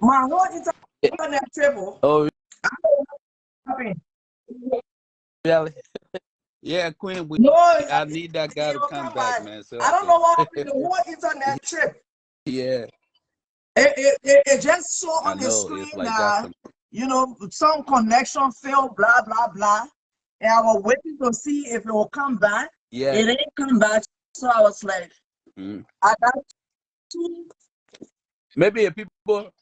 My whole internet table. Oh, I don't know what happened. really? Yeah, Queen. No, I need that he guy to will come come back, back. man. So I I don't know what can. happened. The whole internet trip. Yeah, It just show I on the know. It's screen like that. that some connection failed, blah blah blah. And I was waiting to see if it will come back. Yeah. It didn't come back, so I was like, Mm. I got two. Maybe the people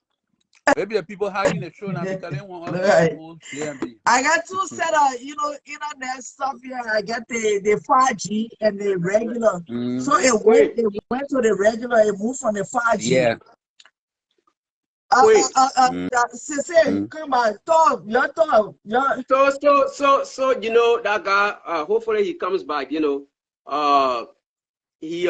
hiding the show now because they want us to Right. expose JMB. I got two set of internet stuff here. I got the 5G and the regular. Mm. So it went to the regular. It moved from the 5G. Yeah. Wait. Sissy, come on, talk. Your talk. So that guy. Hopefully he comes back. He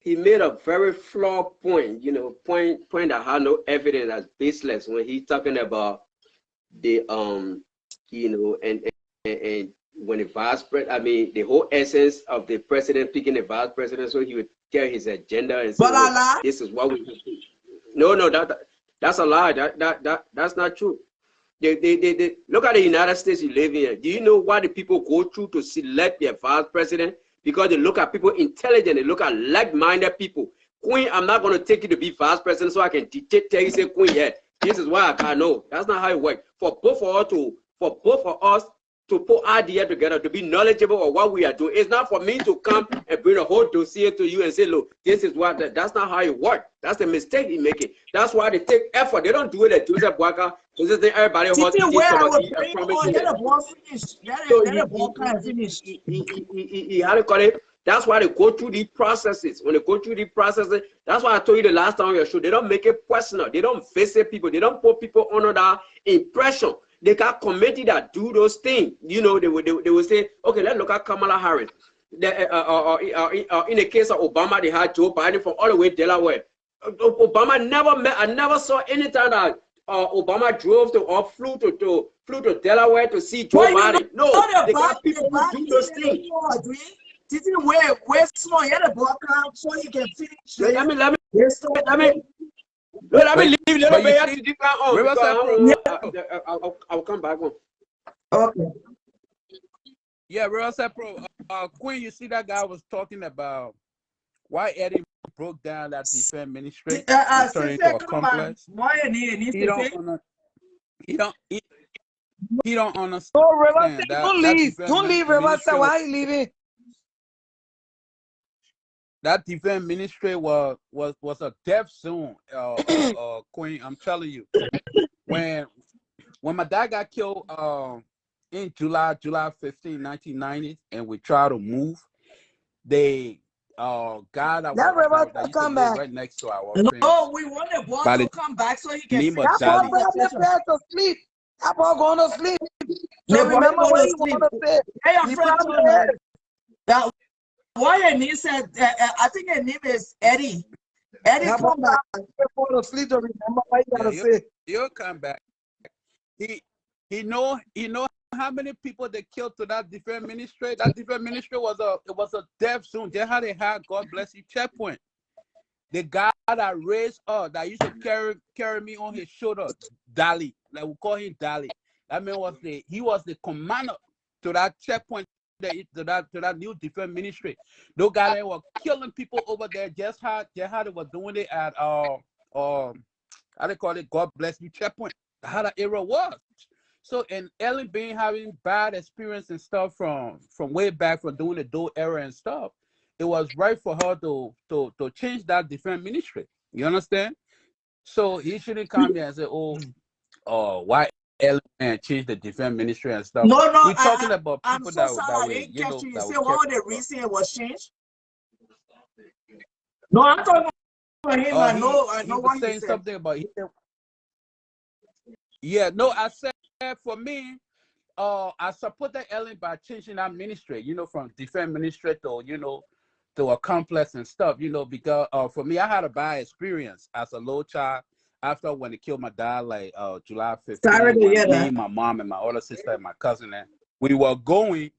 he made a very flawed point. Point that had no evidence, that's baseless, when he's talking about the and when the vice president, I mean, the whole essence of the president picking the vice president, so he would tell his agenda and say, But this is what we do. No, that's a lie. That's not true. They look at the United States you live in. Do you know what the people go through to select their vice president? Because they look at people intelligent, they look at like-minded people. Queen, I'm not going to take you to be vice president so I can tell you, say, Queen, yeah, this is why I can't know. That's not how it works. For both of us to put idea together, to be knowledgeable of what we are doing. It's not for me to come and bring a whole dossier to you and say, look, this is what, that's not how it works. That's the mistake he's making. That's why they take effort. They don't do it at Joseph Waka. Because they think everybody wants to where give I was somebody a bringing promise. on, let the ball finish. So Let the ball kind of finish. he how to call it? That's why they go through these processes. When they go through these processes, that's why I told you the last time on your show, they don't make it personal. They don't visit people. They don't put people under that impression. They got committee that do those things. They will say, okay, let's look at Kamala Harris. In the case of Obama, they had Joe Biden from all the way to Delaware. Obama never met. I never saw any time that Obama drove to or flew to Delaware to see Joe Biden. No, they got people who do those things. Titi, where small, yeah, the ball come so he can finish. Let me leave little bit to I'll come back on. Okay. Yeah, Real Pro. Queen, you see that guy was talking about why Eddie broke down that defense ministry turning into a complex. Why He don't understand. Oh, River, don't leave, River. Why are you leaving? That defense ministry was a death zone, Queen. I'm telling you, when my dad got killed in July 15, 1990, and we tried to move, they guy that used to live right next to our no, we want the boy to come back so he can name of That boy to sleep. That boy going to sleep. So remember what you want to say. Hey, your friend that why your name said, I think her name is Eddie. Eddie, come back. Go to sleep to remember what you got to say. He'll come back. He know how many people they killed to that defense ministry. That defense ministry was a death zone. They had God bless you checkpoint. The guy that raised us, that used to carry me on his shoulder, Dali, like we call him Dali. That man he was the commander to that checkpoint, to that new defense ministry. Those guys were killing people over there just how they were doing it at how they call it, God bless you checkpoint. How that era was. So, and Ellen Bean having bad experience and stuff from way back from doing the Doe era and stuff, it was right for her to change that defense ministry. You understand? So he shouldn't come here and say, why Ellen changed the defense ministry and stuff. No, we're talking about people I'm so sorry. that were, you say what the reason it was changed? No, I'm talking about him. I know what saying he said. something about him. Yeah, no, I said for me, I supported Ellen by changing that ministry, from defense ministry to a complex and stuff, because for me, I had a bad experience as a little child after when they killed my dad, like July 15th, me, my mom, and my older sister and my cousin, and we were going,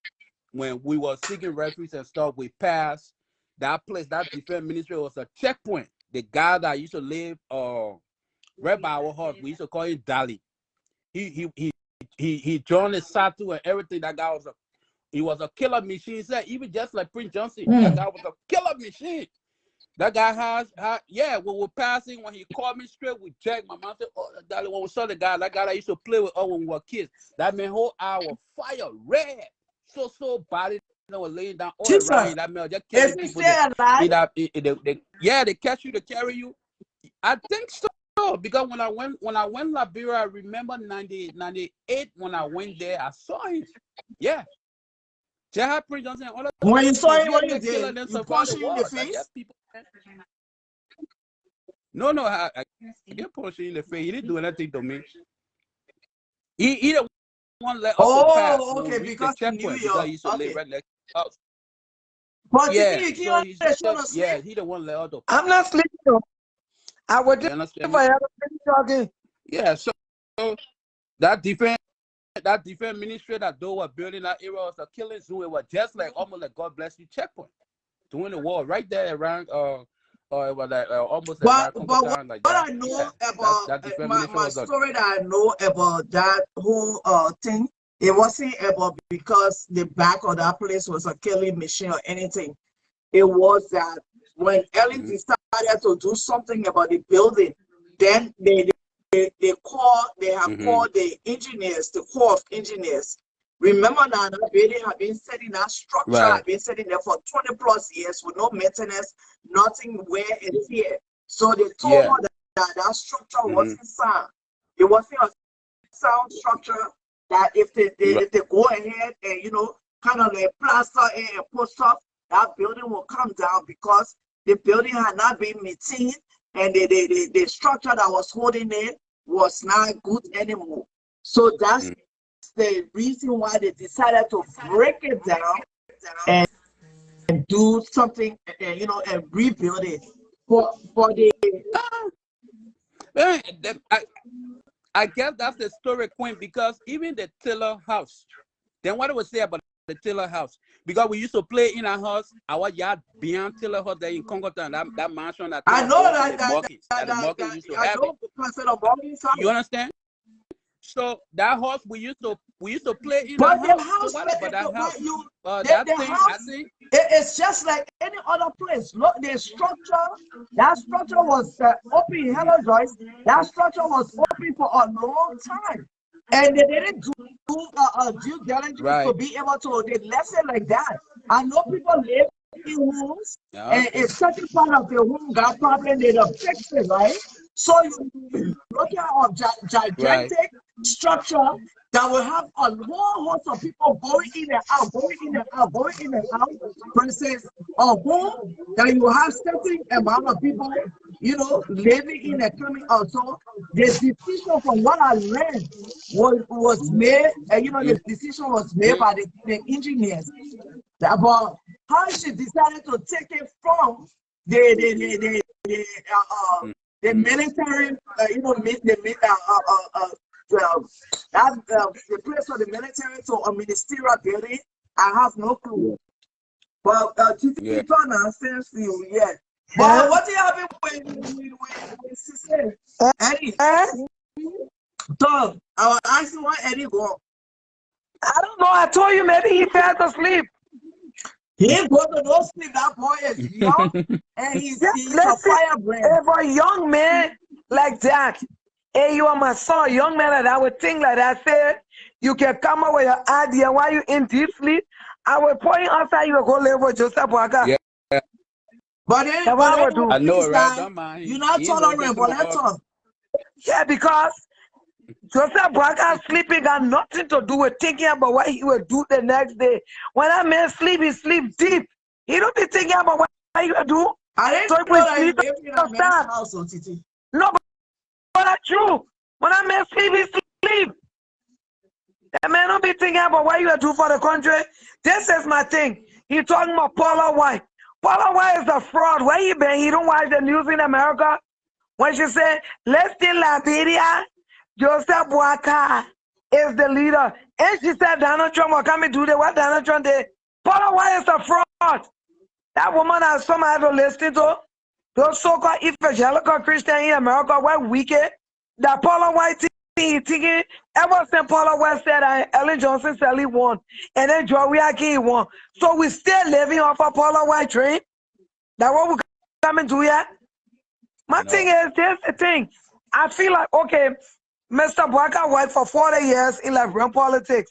when we were seeking refuge and stuff, we passed that place. That defense ministry was a checkpoint. the guy that used to live right by our house, we used to call him Dali. He joined the SATU and everything. That guy was a killer machine. He said even just like Prince Johnson, that guy was a killer machine. That guy has when we're passing, when he called me straight with Jack, my mom said, oh, Dali, when we saw the guy, that guy that used to play with us when we were kids, that man whole hour fire red, so body. They were laying down all around that man, just killing people. They catch you, they carry you. I think so, because when I went Liberia, I remember 98 when I went there, I saw him. Yeah. Prince Johnson, all when you saw him, what you did? You punched him in the face? No, I didn't punch him in the face. He didn't do anything to me. He didn't want to let us pass. Okay, because he knew you. Because he used to live right next to us. But he didn't want to let us pass. I'm not sleeping. I would just talking. Yeah, so that defense ministry that they were building that area was a killing zone. It was just like almost like God bless you checkpoint. Doing the war right there around it was like almost but what like I know about my story that I know about that whole thing, it wasn't about because the back of that place was a killing machine or anything. It was that when Ellie decided to do something about the building, then they have called the engineers, the Corps of Engineers. Remember now, that building had been setting that structure, had been sitting there for 20 plus years with no maintenance, nothing where it's here. So they told her that structure wasn't sound. It wasn't a sound structure that if they go ahead and kind of like plaster it and put stuff, that building will come down because the building had not been maintained and the structure that was holding it was not good anymore. So that's the reason why they decided to break it down and do something, and rebuild it for the. I guess that's the story, Queen, because even the Taylor house. Then what do we say about the Taylor house? Because we used to play in a house, our yard beyond Taylor house there in Congo Town, that mansion that I know that used to have it. You understand? So that house we used to play in. But the house, that thing, I think it's just like any other place. Look, the structure, that structure was open. Hello, Joyce. That structure was open for a long time, and they didn't do due diligence to be able to. They left it like that. I know people live in homes, and if certain part of the home got problem, they don't fix it, right? So you look at a gigantic structure that will have a whole host of people going in and out, going in and out, going in and out. For instance, a home that you have certain amount of people, living in and coming out. So the decision from what I learned was made, the decision was made by the engineers about how she decided to take it from the military, the place for the military to a ministerial building. I have no clue. But Turner says to you, But what do you have when sister Eddie? Tom, I was asking why Eddie go. I don't know. I told you maybe he fell asleep. He ain't going to no sleep. That boy is young and he's a firebrand. If a young man like that, and you are my son, young man like that, I would think like that. Say you can come up with your idea while you in deep sleep. I will point outside. You will go live with Joseph Waka. Yeah. But then, I know, right? You're not tolerant, but let's talk. Yeah, because Joseph Waka sleeping got nothing to do with thinking about what he will do the next day. When that man sleep, he sleep deep. He don't be thinking about what he will do. I didn't know that he lived in a man's house, Titi. No, but that's true. When that man sleep, he sleep. That man don't be thinking about what you will do for the country. This is my thing. He talking about Paula White. Paula White is a fraud. Where he been? He don't watch the news in America. When she said, let's in Liberia, Joseph Waka is the leader. And she said Donald Trump will come and do the what Donald Trump did. Paula White is a fraud. That woman has somebody to listen to. those so-called evangelical Christians in America were wicked. That Paula White thinking ever since Paula White said that Ellen Johnson said he won, and then Joey Aki won. So we still living off of Paula White train. That what we coming to here? My thing is, here's the thing. I feel like, okay, Mr. Bwaka worked for 40 years in Liberian politics.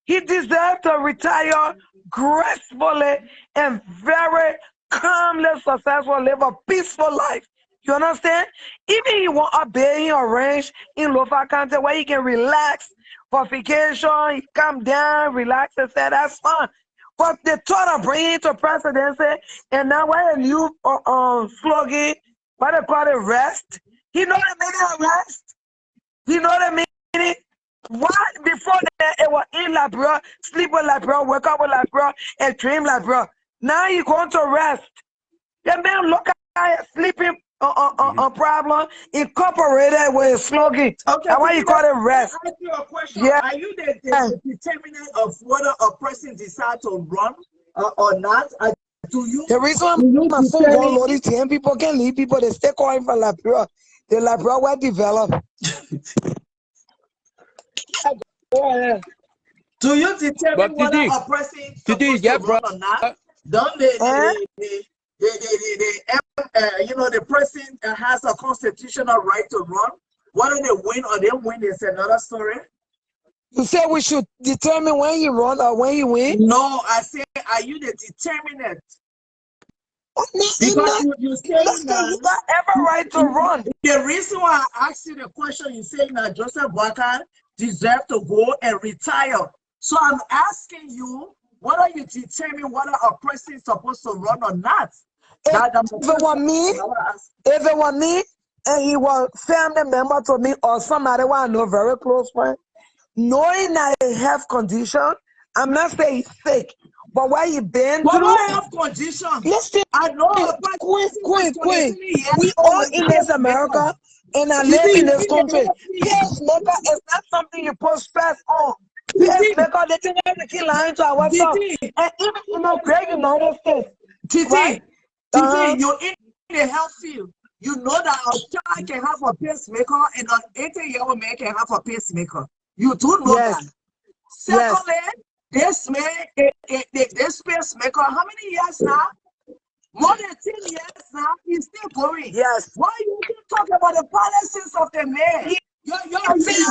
He deserved to retire gracefully and very calmly successful, live a peaceful life. You understand? Even he want a baby arranged in Lofa County where he can relax for vacation, he come down, relax, and say that's fine. But they thought of bringing it to presidency, and now we're a new slogan, what they call it, rest. He know the meaning of rest. He know the meaning. Why before that it was in Liberia, sleep with Liberia, wake up with Liberia, and dream Liberia. Now he going to rest. The man look at sleeping problem incorporated with his slogan. Okay, that's why you call it rest. I ask you a question. Yeah. Are you the determinant of whether a person decides to run or not? Do you? The reason why my phone going loaded 10 people can leave people, they stay calling for Liberia. The Liberia were developed. Do you determine whether a person is supposed to run or not? Don't you know, the person has a constitutional right to run. Whether they win or they win is another story. You say we should determine when you run or when you win? No, I say, are you the determinant? Because you say you got every right to run. The reason why I asked you the question, you saying that Joseph Bwaka deserves to go and retire. So I'm asking you whether you determine whether a person is supposed to run or not. If it were me, and he was family member to me or somebody who I know very close friend, knowing that he have condition, I'm not saying he's sick, but what he been through. But I have condition. Listen, I know. Queen. We all in this America, and I live in this country. Pacemaker is not something you put stress on. Pacemaker, they think I'm the key lying to our stuff. And even in the great United States, TT, you're in the health field. You know that a child can have a pacemaker and an 80-year-old man can have a pacemaker. You do know that. Secondly, this man, this pacemaker, how many years now? More than 10 years now, he's still going. Yes. Why you keep talking about the policies of the man? You're saying,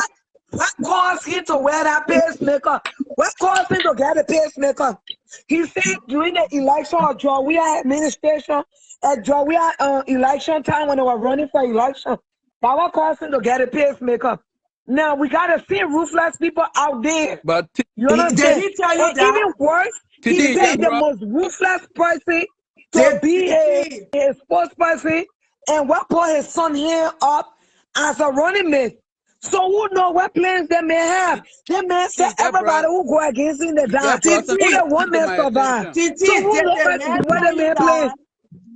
what caused him to wear that pacemaker? What caused him to get a pacemaker? He said during the election of Jowiya administration, at Jowiya election time when they were running for election, that what caused him to get a pacemaker. Now we gotta see ruthless people out there. But you understand? Did he tell you that? Even worse, he said the most ruthless person to be a spokesperson and what put his son here up as a running mate. So who know what plans they may have? They may say everybody who go against him, they die. Who the one may survive? So who knows what they may plan?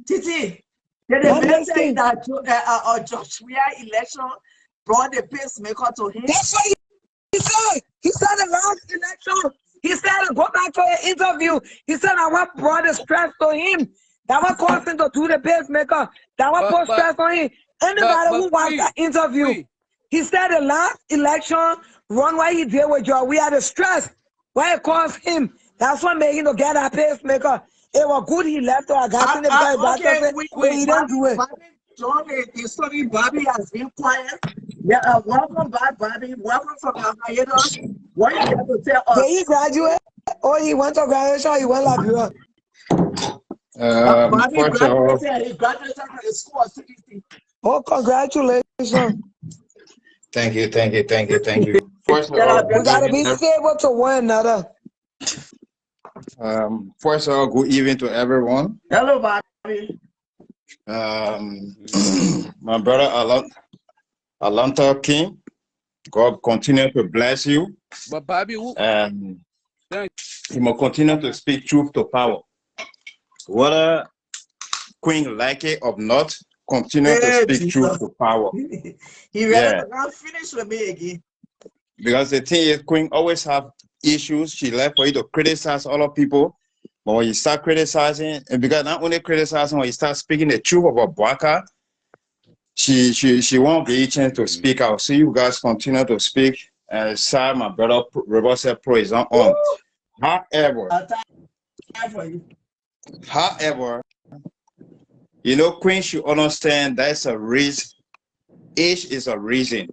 Titi, did the man say that Jowiya election brought the pacemaker to him? That's what he said. He said the last election. He said to go back to an interview. He said that what brought the stress to him. That what caused him to do the pacemaker. That what put stress on him. Anybody who watched that interview. He said the last election run what he did with Joe. We had the stress. Why it caused him. That's what made him to get that pacemaker. It was good he left or I got in the guy back and he didn't do it. John, the story Bobby has been quiet. Yeah, welcome back, Bobby. Welcome from our hiatus. What you have to tell us? Did he graduate? Or he went to graduation or he went Liberia? Bobby graduated. He graduated from the school of CDC. Oh, congratulations. Thank you. First of all, we gotta be stable to one another. First of all, good evening to everyone. Hello, Bobby. My brother Alonta King, God continue to bless you. But Bobby, he will continue to speak truth to power. Whether Queen like it or not, continue to speak truth to power. He ready to finish with me again. Because the thing is, Queen always have issues. She left for you to criticize other people. But when you start criticizing, and because not only criticizing, when you start speaking the truth about Bwaka, she won't get a chance to speak. I'll see you guys continue to speak. And sorry, my brother Robert said pro is not on. However, you know, Queen should understand that's a reason. Age is a reason.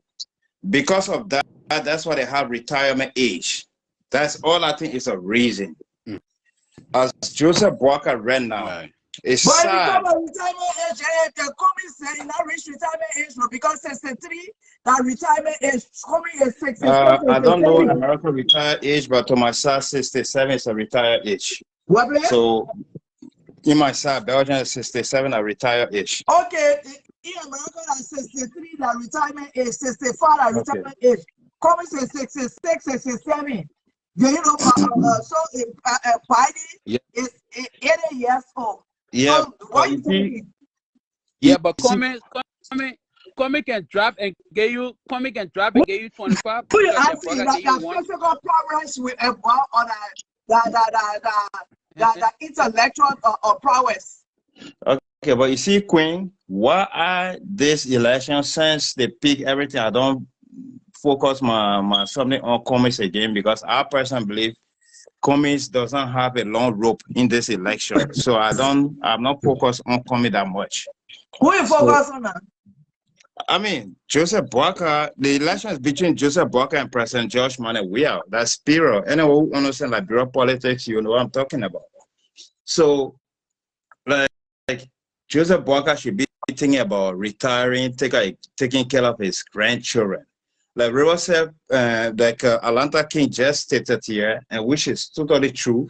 Because of that, that's why they have retirement age. That's all I think is a reason. As Joseph Bwaka ran now, it's sad. But retirement age, the coming say not reach retirement age because 63, that retirement age coming is 67. I don't know American retired age, but to my side, 67 is a retired age. What? So in my side, Belgium is 67 a retired age. Okay, in America, that's 63, that retirement age, 65, that retirement age. Coming say 66, 67. You know, so Biden is 80 years old. Yeah, so what you thinking? Yeah, but Coming can drop and get you. Coming can drop and get you 25. Who you asking like a physical prowess with a ball or the intellectual prowess? Okay, but you see, Queen, why I this election since they pick everything, I don't focus my something on Cummings again because I personally believe Cummings doesn't have a long rope in this election. So I'm not focused on Cummings that much. Who you focus on that? I mean, Joseph Bwaka, the election is between Joseph Bwaka and President George Weah. That's Spiro. Anyone who understands Liberia politics, you know what I'm talking about. So, like Joseph Bwaka should be thinking about retiring, taking care of his grandchildren. Like River said, Atlanta King just stated here, and which is totally true.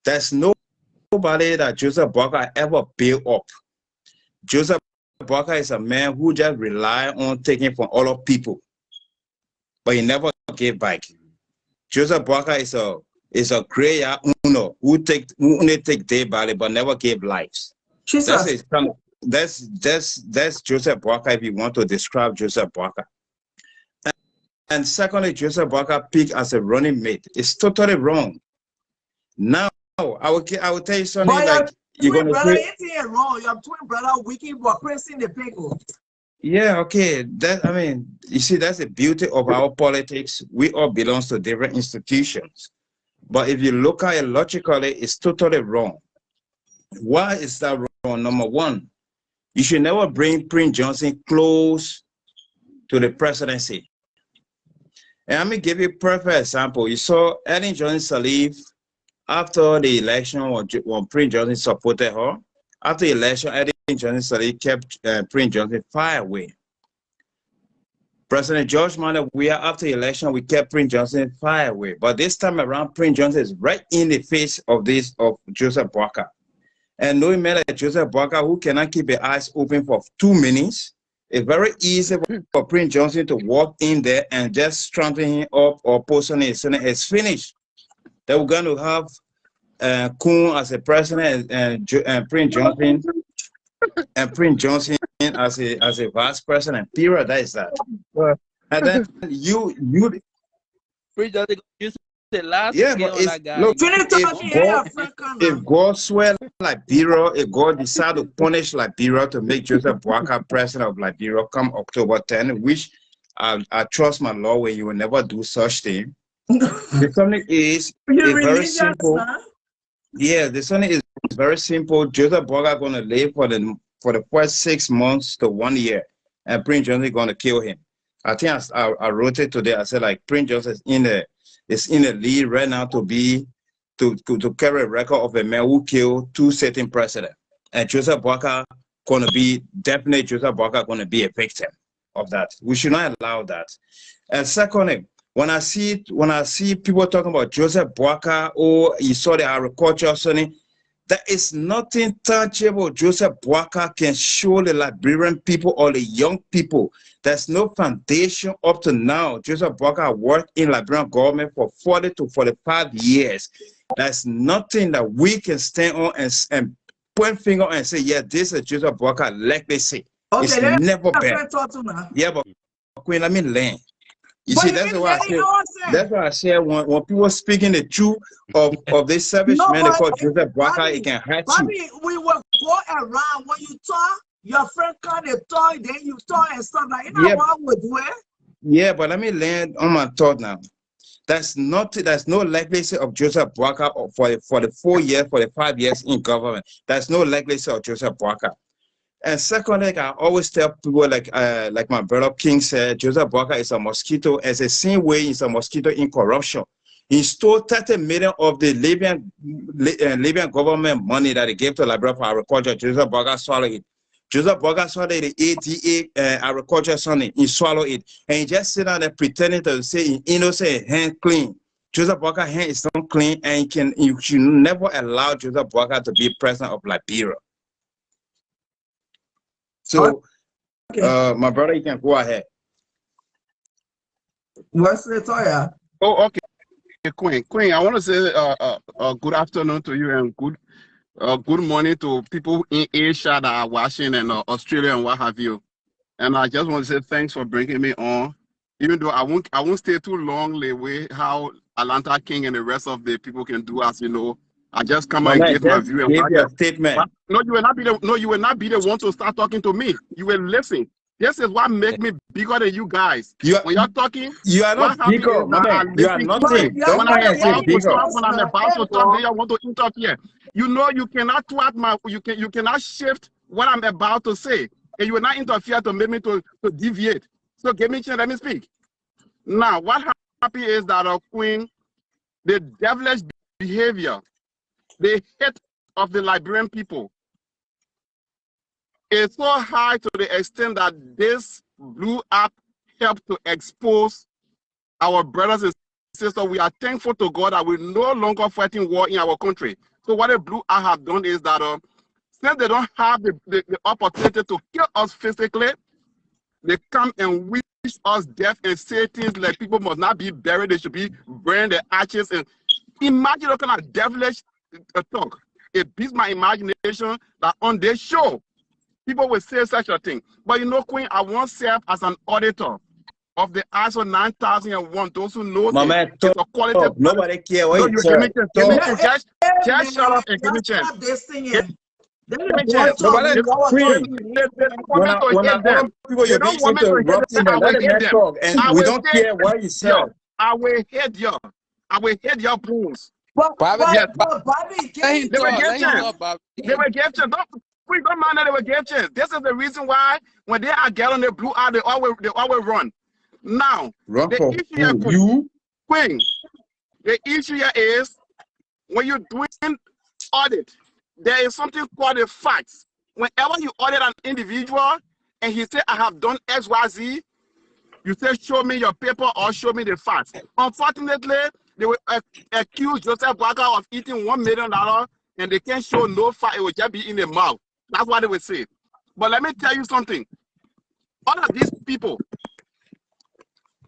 There's nobody that Joseph Bwaka ever built up. Joseph Bwaka is a man who just rely on taking from other people, but he never gave back. Joseph Bwaka is a great owner who only take day by but never gave lives. That's Joseph Bwaka if you want to describe Joseph Bwaka. And secondly, Joseph Bwaka picked as a running mate. It's totally wrong. Now, I will tell you something like you're going to say. Wrong. Your twin brother Wiki was pressing the people. Yeah, okay. I mean, you see, that's the beauty of our politics. We all belong to different institutions. But if you look at it logically, it's totally wrong. Why is that wrong? Number one, you should never bring Prince Johnson close to the presidency. And let me give you a perfect example. You saw Ellen Johnson Sirleaf after the election when Prince Johnson supported her. After the election, Ellen Johnson Sirleaf kept Prince Johnson far away. President George Weah, after the election, we kept Prince Johnson far away. But this time around, Prince Johnson is right in the face of Joseph Bwaka. And knowing man like Joseph Bwaka, who cannot keep his eyes open for 2 minutes, it's very easy for Prince Johnson to walk in there and just strengthen him up or post on his Senate. It's finished. Then we're going to have Kuhn as a president and Prince Johnson as a vice president. Period. That is that. And then you Prince Johnson used the last look, if God swear Liberia, if God decide to punish Liberia to make Joseph Bwaka president of Liberia come October 10, which I trust my Lord when you will never do such thing. The something is very simple. Yeah, the something is very simple. Joseph Bwaka going to live for the first 6 months to 1 year, and Prince Johnson is going to kill him. I think I wrote it today. I said like Prince Johnson is in the lead right now to carry a record of a man who killed 2 sitting presidents. And Joseph Bwaka going to be a victim of that. We should not allow that. And secondly, when I see people talking about Joseph Bwaka or you saw the agriculture, Sonny, there is nothing tangible Joseph Bwaka can show the Liberian people or the young people. There's no foundation up to now. Joseph Bwaka worked in Liberian government for 40 to 45 years. There's nothing that we can stand on and point finger and say, yeah, this is Joseph Bwaka legacy. Okay, it's never been. Yeah, but Queen, let me learn. You see, that's why I say. That's why I said when people speaking the truth of this savage man called Joseph Boakai, it can hurt you. Bobby, we will go around when you talk, your friend kind of talk, then you talk and stuff like, you know what we do it? Yeah, but let me land on my thought now. There's no likelihood of Joseph Boakai for the 4 years, for the 5 years in government. There's no likelihood of Joseph Boakai. And secondly, like I always tell people, like my brother King said, Joseph Boakai is a mosquito. As the same way, he's a mosquito in corruption. He stole 30 million of the Liberian government money that he gave to Liberia for agriculture. Joseph Boakai swallowed it. Joseph Boakai swallowed the ADA agriculture money. He swallowed it. And he just sit down there pretending to say he innocent, hand clean. Joseph Boakai hand is not clean, and you should never allow Joseph Boakai to be president of Liberia. So, my brother, you can go ahead. What's the Toya? Oh, okay. Queen, I want to say good afternoon to you and good morning to people in Asia that are watching and Australia and what have you. And I just want to say thanks for bringing me on. Even though I won't stay too long the way how Atlanta King and the rest of the people can do, as you know. I just come and give my view and give your statement. No, you will not be the one to start talking to me. You will listen. This is what makes me bigger than you guys. When you're talking, you are not bigger, man. You are nothing. When I'm about to talk, then you want to interfere. You know you cannot you cannot shift what I'm about to say, and you will not interfere to make me to deviate. So give me a chance, let me speak. Now, what happened is that Queen, the devilish behavior, the hate of the Liberian people is so high to the extent that this Blue App helped to expose our brothers and sisters. We are thankful to God that we're no longer fighting war in our country. So what the Blue App have done is that since they don't have the opportunity to kill us physically, they come and wish us death and say things like people must not be buried, they should be burned, their ashes. And imagine what kind of devilish talk. It beats my imagination that on this show, people will say such a thing. But you know, Queen, I once served as an auditor of the ISO 9001. Those who know it's a quality. Nobody cares what you say. Just shut up and give me a chance. When I tell people you're being interrupting them, let them talk, and we don't care what you say. I will hit you. I will hit your bones. Bobby, they will give chance. We don't mind that they will give chance. This is the reason why when they are getting the Blue Eye, they always run. Now, the issue here is when you're doing audit, there is something called the facts. Whenever you audit an individual and he said, I have done X, Y, Z, you say, show me your paper or show me the facts. Unfortunately, they will accuse Joseph Boakai of eating $1 million and they can't show no fact. It will just be in the mouth. That's what they will say. But let me tell you something. All of these people,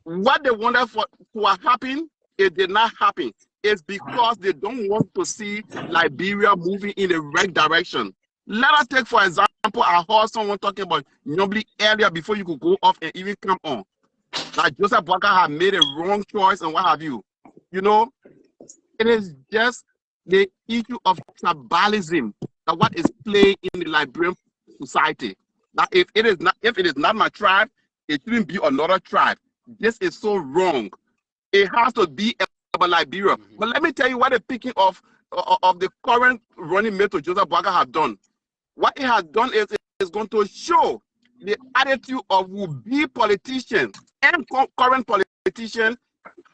what they wanted for to happen, it did not happen. It's because they don't want to see Liberia moving in the right direction. Let us take, for example, I heard someone talking about nobly earlier before you could go off and even come on. Like Joseph Boakai had made a wrong choice and what have you. You know, it is just the issue of tribalism that what is playing in the Liberian society. That if it is not my tribe, it shouldn't be another tribe. This is so wrong. It has to be about Liberia. But let me tell you what the picking of the current running mate to Joseph Boakai have done. What it has done is it's going to show the attitude of would-be politicians and current politicians,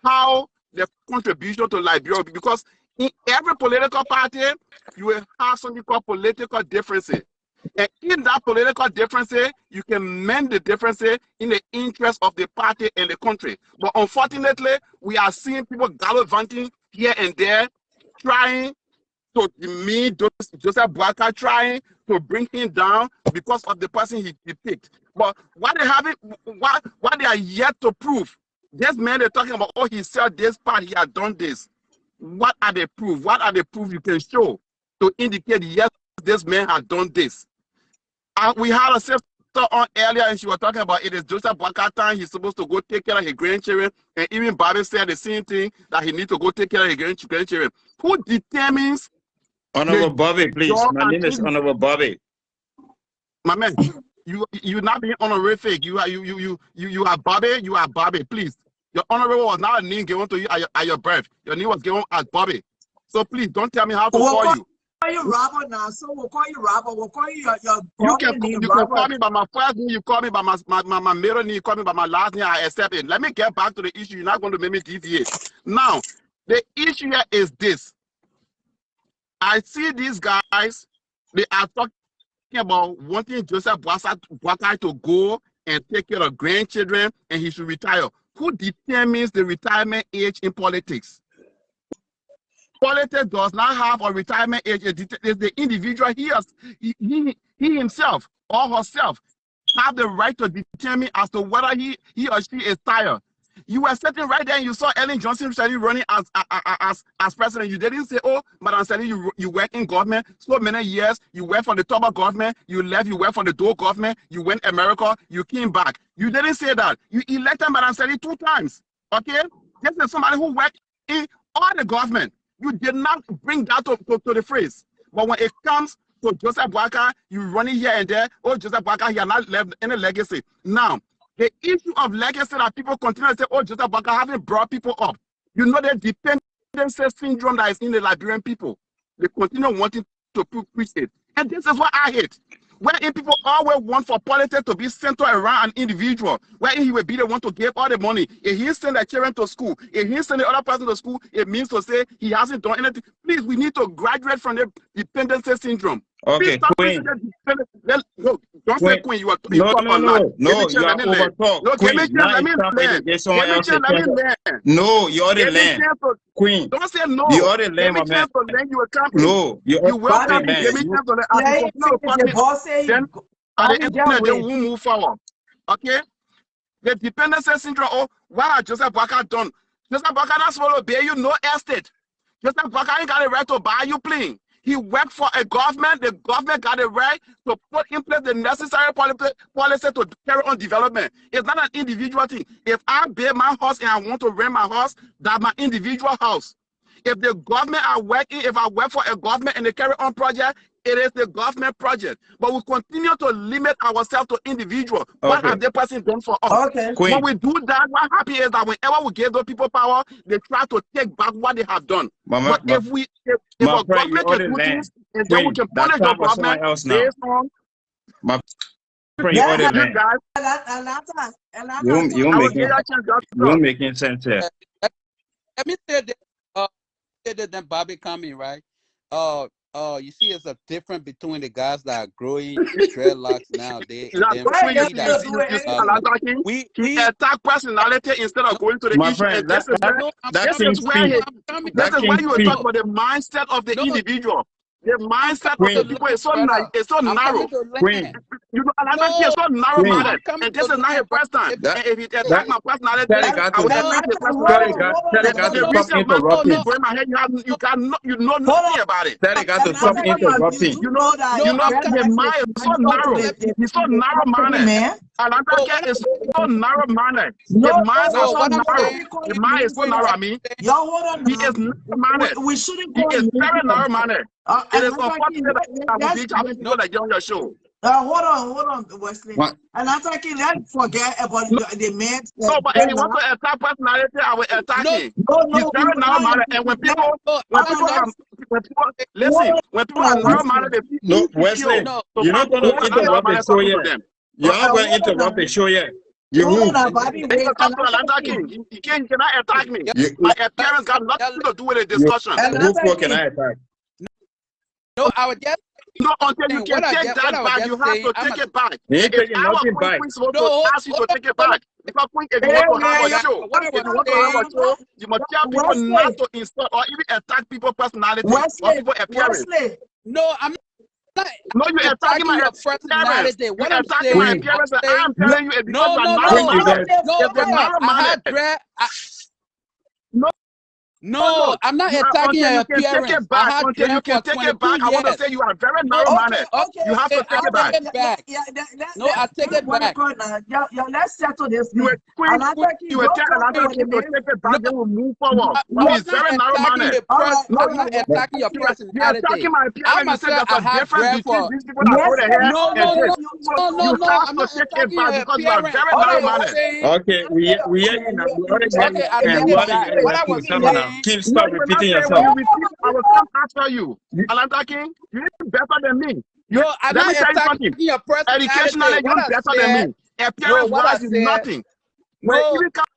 how the contribution to Liberia, because in every political party, you will have something called political differences. And in that political differences, you can mend the differences in the interest of the party and the country. But unfortunately, we are seeing people gallivanting here and there, trying to demean Joseph Boakai, trying to bring him down because of the person he picked. But what they are yet to prove, this man they're talking about, oh, he said this part, he had done this. What are the proof? What are the proof you can show to indicate, yes, this man had done this? We had a on earlier and she was talking about it is Joseph Boakai time. He's supposed to go take care of his grandchildren. And even Bobby said the same thing, that he needs to go take care of his grandchildren. Who determines? Honorable Bobby, please. My name is Honorable Bobby. My man, you not being honorific. You are Bobby. You are Bobby. Please, your honorable was not a name given to you at your birth. Your name was given as Bobby. So please don't tell me how to call you. Call you Robert now, so we'll call you Robert. We'll call you your you can call me by my first name. You call me by my middle name. You call me by my last name. I accept it. Let me get back to the issue. You're not going to make me deviate. Now, the issue here is this. I see these guys. They are talking about wanting Joseph Boakai to go and take care of grandchildren and he should retire. Who determines the retirement age in politics? Politics does not have a retirement age. It's the individual. He himself or herself have the right to determine as to whether he or she is tired. You were sitting right there and you saw Ellen Johnson running as president. You didn't say, oh, Madam Sally, you work in government so many years. You work for the Toba government. You left. You worked for the Doe government. You went America. You came back. You didn't say that. You elected Madam Sally 2 times. Okay? This is somebody who worked in all the government. You did not bring that to the phrase. But when it comes to Joseph Boakai, you running here and there. Oh, Joseph Boakai, he has not left any legacy. Now, the issue of legacy that people continue to say, oh, Joseph Boakai haven't brought people up. You know the dependency syndrome that is in the Liberian people. They continue wanting to preach it. And this is what I hate. Wherein people always want for politics to be centered around an individual, wherein he will be the one to give all the money. If he send the children to school, if he send the other person to school, it means to say he hasn't done anything. Please, we need to graduate from the dependency syndrome. Okay, Queen. Look, don't say Queen. You are no, you are overtalk. No, Queen, let me learn. No, you already learned. Queen, don't say no. You already learned, my man. You will come. No, you will come. Then at the end, they will move forward. Okay? The dependency syndrome. Oh, what has Joseph Boakai done? Joseph Boakai not supposed to pay you no estate. Joseph Boakai ain't got a right to buy you plane. He worked for a government. The government got a right to put in place the necessary policy to carry on development. It's not an individual thing. If I build my house and I want to rent my house, that's my individual house. If the government I work in, if I work for a government and they carry on project, it is the government project. But we continue to limit ourselves to individual. Okay. What have the person done for us? Okay. When we do that, what happens is that whenever we give those people power, they try to take back what they have done. But if a government can do things, and then we can punish the government based on... You're making sense here. Let me say that then Bobby coming, right? You see, it's a difference between the guys that are growing dreadlocks now. He attack personality instead of going to the issue. Friend, this is why you were talking about the mindset of the individual. The mindset of the people is so narrow. You know, it's so narrow-minded. And this is not your first time. And if it attacks my personality, I will attack the personality. You know nothing about it. That got to stop interrupting. You know the mind is so narrow. He's so narrow-minded. Atlanta is so narrow-minded. The minds are so narrow. The mind is so narrow. I mean, he is narrow-minded. He is very narrow-minded. It is unfortunate that I will be having people like you on your show. Hold on, Wesley. What? And I'm talking, let's forget about the man. No, but if you want to attack personality, I will attack him. He's very narrow-minded. And when people are narrow-minded, no, Wesley, you're not going to interrupt the show yet. You're not going to interrupt the show yet. You cannot attack me. My appearance got nothing to do with the discussion. Who can I attack? No, I would just... No, until you can take that back, you have to take it back. If our back. No, ask you to take it back. Because if you want to have a show, you must tell people not to insult or even attack people's personality or people's appearance. No, I'm not. No, you're attacking my personality. You're attacking my appearance. I'm telling you, because you're narrow-minded. No, No, I'm not attacking your appearance. I had Until you dread can for take it 22 back, I want to years. say you are very narrow-minded. You have to take it back. Take it back. No, I take it back. Let's settle this. You were quick. You were telling another people to take it back. They will move forward. He's very narrow-minded. I'm not attacking your You're personality. attacking my I appearance. You said myself, there's I a have difference dread between for. these people that go to hell and this. No. You have I'm to not take it attacking back your because you are appearance. very What I was narrow-minded. saying. Okay, we hear you now. We already hear Okay, you. I And take we it already back. hear What I you. was Come on now. saying. Keep No, stop you will not repeating say when yourself. you repeat, I will come after you. Alanta King, you're better than me. No, I'm Let not me tell you attacking something. your personality. Educationally, What you're I better than said. me. No, what I Appearance-wise, is said. nothing. When it No, even comes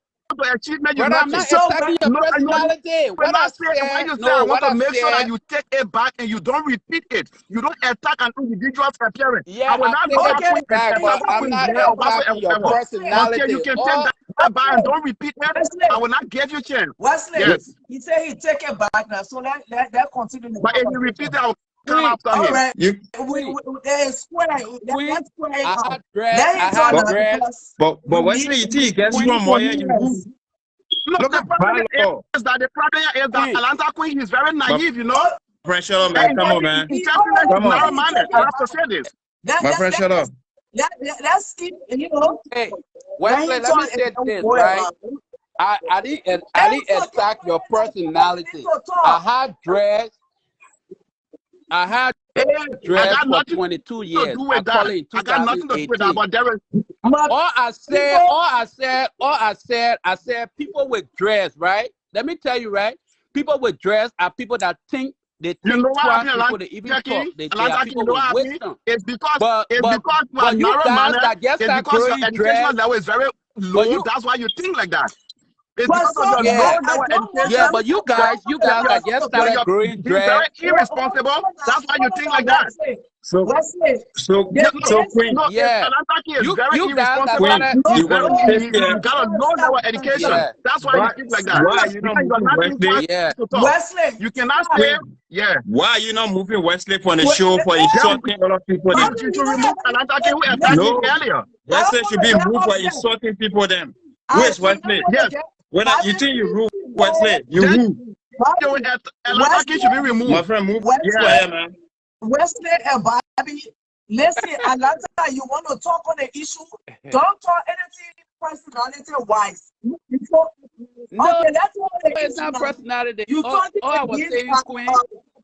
to achievement, is brother, I'm nothing. not attacking your No, I know you personality. will What I not say when said. you say I No, want what to I make sure that said. you take it back and you don't repeat it. You don't attack an individual's appearance. Yeah, I will I not take look it at Queen and back, tell but about I'm Queen not there or attacking your whatsoever. Until you personality. can take that back and don't repeat it, I will not give you chance. Wesley, Yes. he said he take it back now, so let continue the But if you conversation. repeat it, I will come Queen, after All him. right, You square. Queen, Let's square it I out. had dread. Let I him had talk now dread. because but we Wesley, you think you get we strong need more here? You move. coherence. Look, Look the at problem bylaw. is that Queen. Alanta Queen is very My naive, you know. pressure on, man. And Come on, man. intelligent Come is on. narrow-minded. I have to say this. My pressure on. Let's keep, you know. Hey, Let Wesley, him let me talk say and this, go right? around. I didn't attack your personality. I had dread. I had Hey, I dread got for nothing 22 to years. do I with call that. it in I got nothing to do with that. 2018. But there is I said people with dreads, right? Let me tell you, right? People with dreads are people that think you know what twice happened, before they even talk. King? They are Alanta King, people you know with what happened? wisdom. It's because But you are you guys narrow-minded. that just It's start because your growing educational dreads, level is very but low. you That's why you think like that. It's but because so of your yeah. low I level don't want Yeah, education. but you guys that just started growing Being very dreads. irresponsible. That's why you think like that. So, Wesley, Yeah, Queen, Yeah. Alanta King is very You guys that irresponsible. Queen, started He's you very gonna take care. he got a low level education. yeah. That's why he thinks like that. Why are you not Because you're moving not thinking twice Wesley? Yeah. to talk. Wesley, You cannot say, Queen, yeah. why are you not moving Wesley for the show for Then insulting other people? you Then should remove Alanta King who attacked me no, earlier. Wesley should be moved for insulting people. Then where's Wesley? Yes. When you think you rule Wesley, you Then move. Alanta King should be removed. My friend, move. Yeah. Yeah, man. Wesley and Bobby, listen, Atlanta, you want to talk on the issue? Don't talk anything personality-wise. No, Okay, that's all the it's issue not now. personality. You All talking I was against saying, Queen.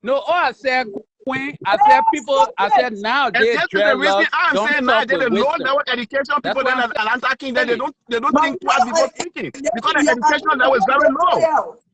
No, all I said, Queen. I said people. I said And nowadays this is the reason dreadlocks I'm don't saying now talk they with the low wisdom. level education That's people what that I'm Alanta King that saying. they don't think twice before speaking because the education level is very low.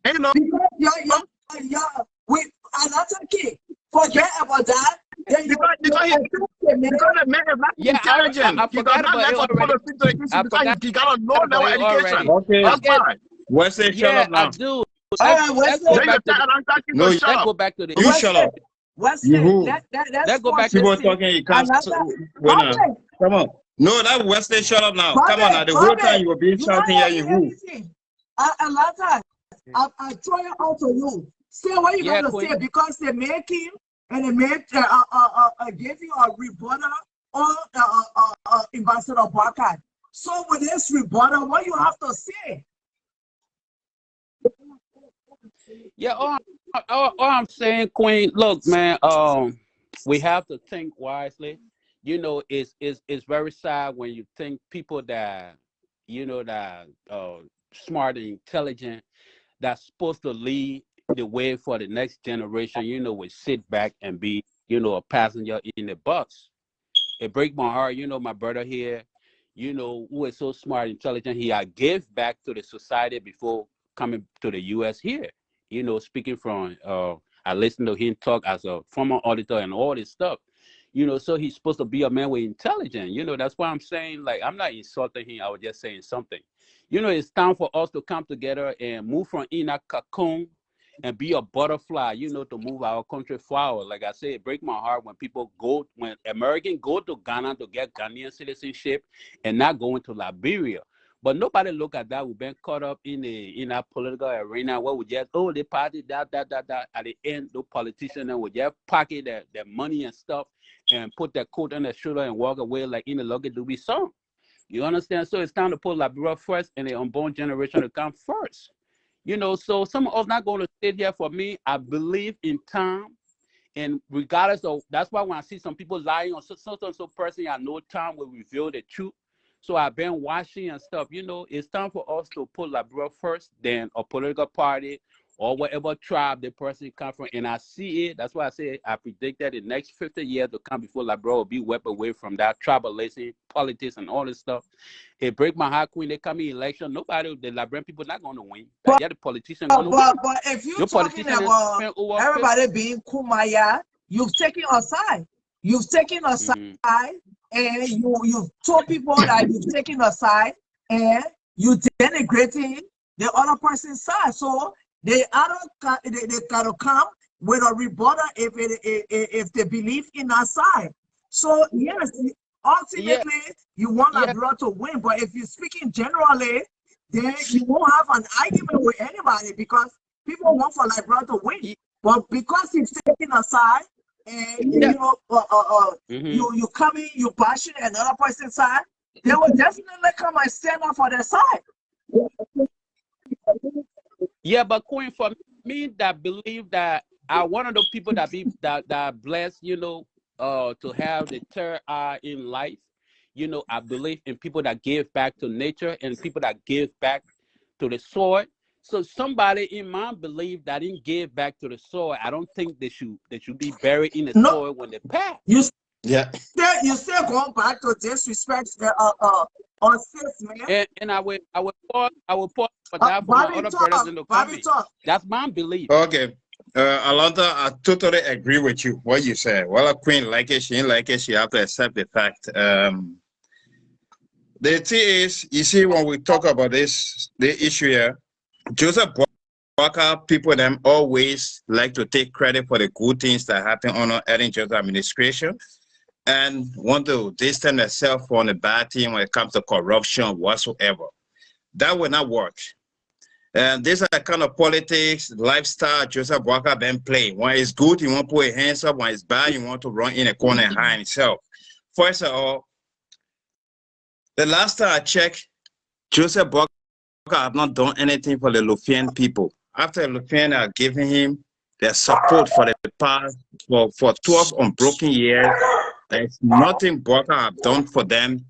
And you know, Because with Atlanta King, forget about that. because the man is not Yeah, intelligent. I He does forgot not about like it for people already. to speak to the issue I because forgot he got a low about level it education. already. Okay. That's Okay. why. Wesley, shut Yeah, up I now. do. Alright, Let's go Then you back to tell Alanta King No, to you- shut let's up. go back to the You issue. shut up. Wesley, You who? let's go back to People talking, you can't. When, come on. No, that Wesley, shut up now. Come on now. The whole time you were being shouting here, you who? Atlanta, I throw it out to you. Say what you Yeah, gotta Queen. say because they make him and they make give you a rebuttal on Ambassador Barker. So with this rebuttal, what you have to say? Yeah, all I'm saying, Queen. Look, man. We have to think wisely. You know, it's very sad when you think people that that smart and intelligent that's supposed to lead the way for the next generation. Would sit back and be a passenger in the bus. It breaks my heart. My brother here, who is so smart, intelligent. He gave back to the society before coming to the U.S. here. Speaking from, I listened to him talk as a former auditor and all this stuff. So he's supposed to be a man with intelligence. That's why I'm saying, like, I'm not insulting him. I was just saying something. It's time for us to come together and move from in a cocoon and be a butterfly, to move our country forward. Like I said, it breaks my heart when Americans go to Ghana to get Ghanaian citizenship and not going to Liberia. But nobody look at that. We've been caught up in our political arena where we just, the party, that. At the end, the politicians will just pocket their money and stuff and put their coat on their shoulder and walk away like in the Lucky Dooby song. You understand? So it's time to put Liberia first and the unborn generation to come first. You know, so some of us not going to sit here. For me, I believe in time. And regardless of, that's why when I see some people lying on so person, I know time will reveal the truth. So I've been watching and stuff. You know, it's time for us to put Liberia first, then a political party or whatever tribe the person come from. And I see it. That's why I say I predict that the next 50 years to come before Liberia will be wiped away from that tribalism, politics, and all this stuff. It break my heart when they come in election. Nobody, the Liberian people, not going to win. But yeah, the politician going to win. But if you're talking about everybody being Kumaya, you've taken a side. You've taken a side, and you've told people that you've taken a side, and you denigrating the other person's side. So they gotta come with a rebuttal if they believe in that side. So yes, ultimately you want Liberia to win, but if you're speaking generally, then you won't have an argument with anybody because people want for Liberia to win. But because he's taking a side and you you coming, you bashing another person's side, they will definitely come and stand up for their side. Yeah, but Queen, for me, that believe that I'm one of those people that that blessed, you know, to have the third eye in life. You know, I believe in people that give back to nature and people that give back to the soil. So somebody in my belief that didn't give back to the soil, I don't think they should be buried in the soil when they pass. You still going back to disrespect on sis, man. And I will pause for that for my other brothers in the family. That's my belief. Okay. Alonda, I totally agree with you, what you said. Well, a queen like it, she ain't like it, she have to accept the fact. The thing is, you see, when we talk about the issue here, Joseph Boakai, people them always like to take credit for the good things that happen under Ellen Johnson administration and want to distance themselves from the bad thing when it comes to corruption whatsoever. That will not work. And these are the kind of politics, lifestyle Joseph Boakai been playing. When it's good, you want to put your hands up. When it's bad, you want to run in a corner and hide himself. First of all, the last time I checked, Joseph Boakai have not done anything for the Lufian people. After the Lufian are giving him their support for the past, for 12 unbroken years, there's nothing Boakai have done for them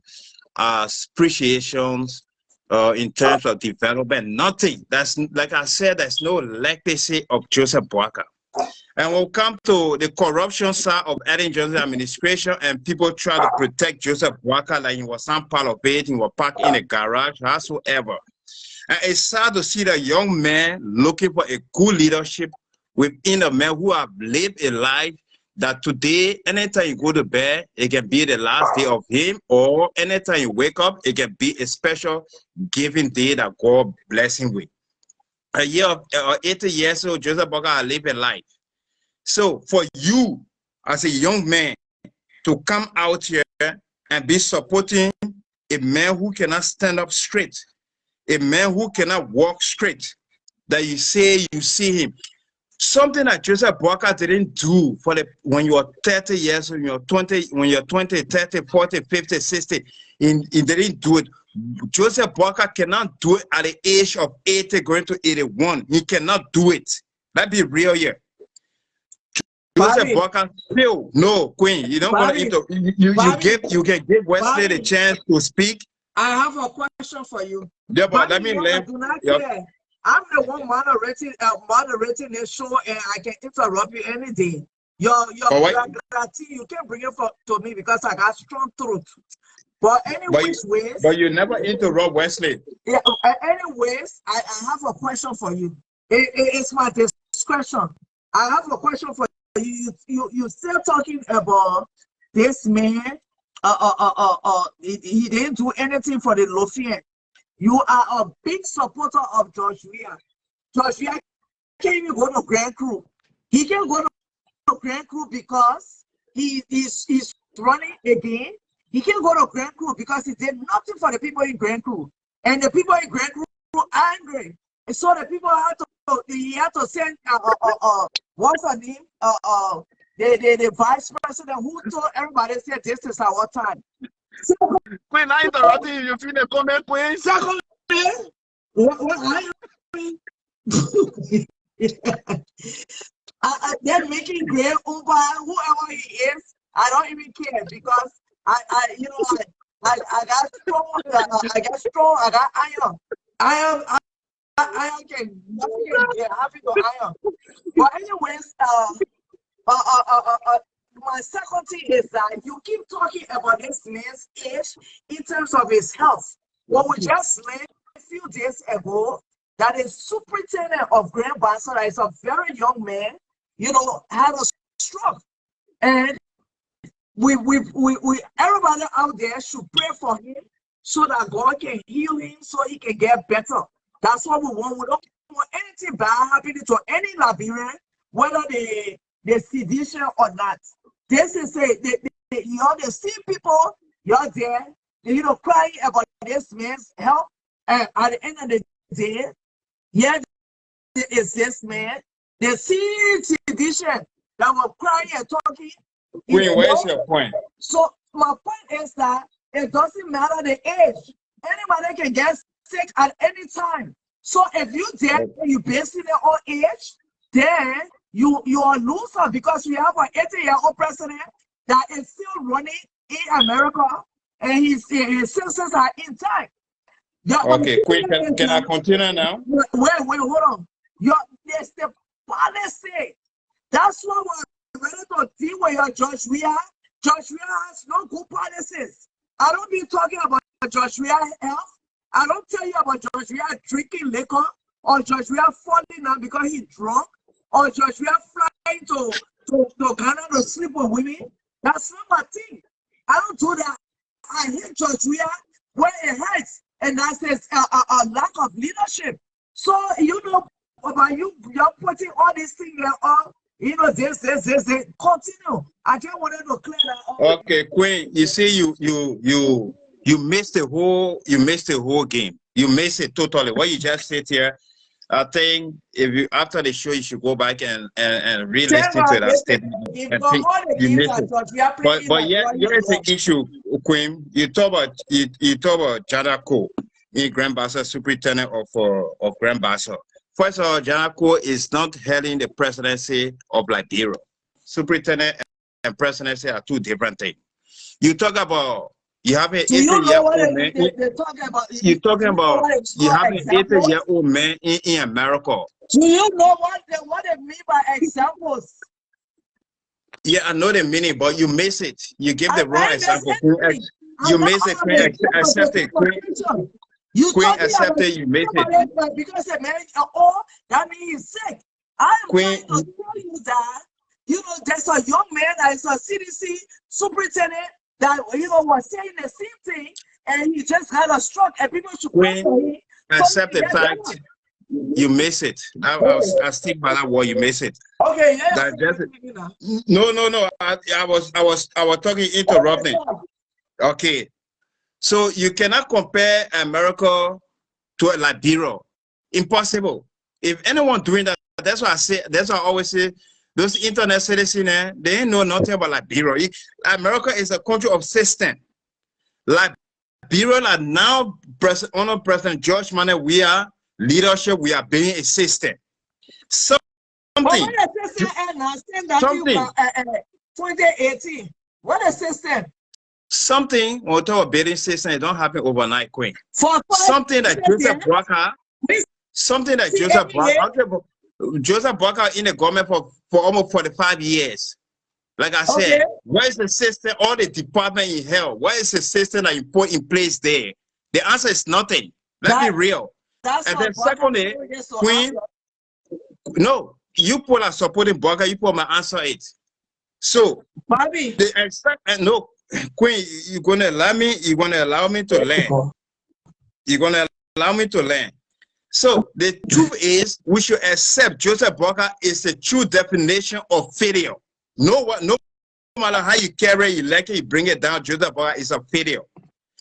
as appreciations, in terms of development, nothing. That's, like I said, there's no legacy of Joseph Boakai. And we'll come to the corruption side of Ellen Johnson administration, and people try to protect Joseph Boakai like he was some part of it, he was parked in a garage, whatsoever. And it's sad to see the young man looking for a good leadership within a man who have lived a life that today, anytime you go to bed, it can be the last day of him, or anytime you wake up, it can be a special giving day that God bless him with. A year of 80 years old, Joseph Boakai lived a life. So for you, as a young man, to come out here and be supporting a man who cannot stand up straight, a man who cannot walk straight, that you say you see him. Something that Joseph Boakai didn't do for when you are 30 years, when you're 20, 30, 40, 50, 60, he didn't do it. Joseph Boakai cannot do it at the age of 80 going to 81. He cannot do it. Let's be real here. Joseph Boakai still, no, Queen, you don't want to you can give Wesley the chance to speak. I have a question for you. Yeah, but let me I'm the one moderating this show, and I can interrupt you any day. Your you can bring it to me because I got strong throat. But anyways, but you never interrupt Wesley. Yeah. Anyways, I have a question for you. It's my discretion. I have a question for you. You still talking about this man? He didn't do anything for the Lufian. You are a big supporter of George Weah. George Weah can't even go to Grand Crew. He can go to Grand Crew because he's running again. He can go to Grand Crew because he did nothing for the people in Grand Crew. And the people in Grand Crew are angry. And so the people he had to send what's her name? The vice president who told everybody said this is our time. Queen, I interrupted you. You feel the comment, Queen? Secondly, They're making great Uber, whoever he is. I don't even care because I got strong. I got strong. I got iron. Iron can nothing can get happy to iron. But anyways, my second thing is that you keep talking about this man's age in terms of his health. What we just learned a few days ago, that is superintendent of Grand Bassa, that is a very young man, had a stroke. And we everybody out there should pray for him so that God can heal him so he can get better. That's what we want. We don't want anything bad happening to any Liberian, whether they sedition or not. This is the same people, you're there, crying about this man's health. And at the end of the day, yeah, is this man, the same sedition that were crying and talking. Wait, where's your point? So my point is that it doesn't matter the age. Anybody can get sick at any time. So if you there and you basing it on age, then you are a loser, because we have an 80-year-old president that is still running in America and his citizens are intact. Okay, quick, can I continue now? Wait, hold on. There's the policy. That's what we're ready to deal with your George Weah. George Weah has no good policies. I don't be talking about George Weah health. I don't tell you about George Weah drinking liquor, or George Weah falling out because he's drunk, or George Weah flying to Ghana to sleep with women. That's not my thing. I don't do that. I hate George Weah where it hurts, and that's a lack of leadership. So about you're putting all these things on. This, continue. I just wanted to clear that up. Okay, Queen, you see, you missed the whole game. You missed it totally. What you just said here, I think after the show, you should go back and re-listen to that statement. You missed it. But yeah, here's the issue, Queen. You talk about Janako, in Grand Bassa, superintendent of Grand Bassa. First of all, Janako is not heading the presidency of Liberia. Superintendent and presidency are two different things. You talk about you have an 80-year-old man. You're talking about you have an 80-year-old man in America. Do you know what they mean by examples? Yeah, I know the meaning, but you miss it. You give the wrong example. You miss it. Accept it. Queen accepted, you made it. Because the man, that means he's sick. I am trying to tell you that, there's a young man that is a CDC superintendent that, was saying the same thing, and he just had a stroke, and people should pray for him. Accept the fact, you miss it. I stick by that word, you miss it. Okay, yeah. No. I was talking, interrupting. Okay. So you cannot compare America to Liberia. Impossible. If anyone doing that, that's why I say, that's why I always say, those internet citizens, they ain't know nothing about Liberia. America is a country of system. Liberia are now under President George Manneh, we are leadership, we are being a system. Something. 2018. What a system. Something on top of building system, it don't happen overnight, Queen. Something that Joseph Boakai, Joseph Boakai in the government for almost 45 years. Like I said, where is the system, all the department in hell? Where is the system that you put in place there? The answer is nothing. Let's be real. And then secondly, Queen, no, you put a supporting Boakai, you put my answer it. So, Bobby, no. Queen, you're gonna allow me to learn. You're gonna allow me to learn. So the truth is, we should accept Joseph Boakai is the true definition of failure. No matter how you carry, you like it, you bring it down. Joseph Boakai is a failure.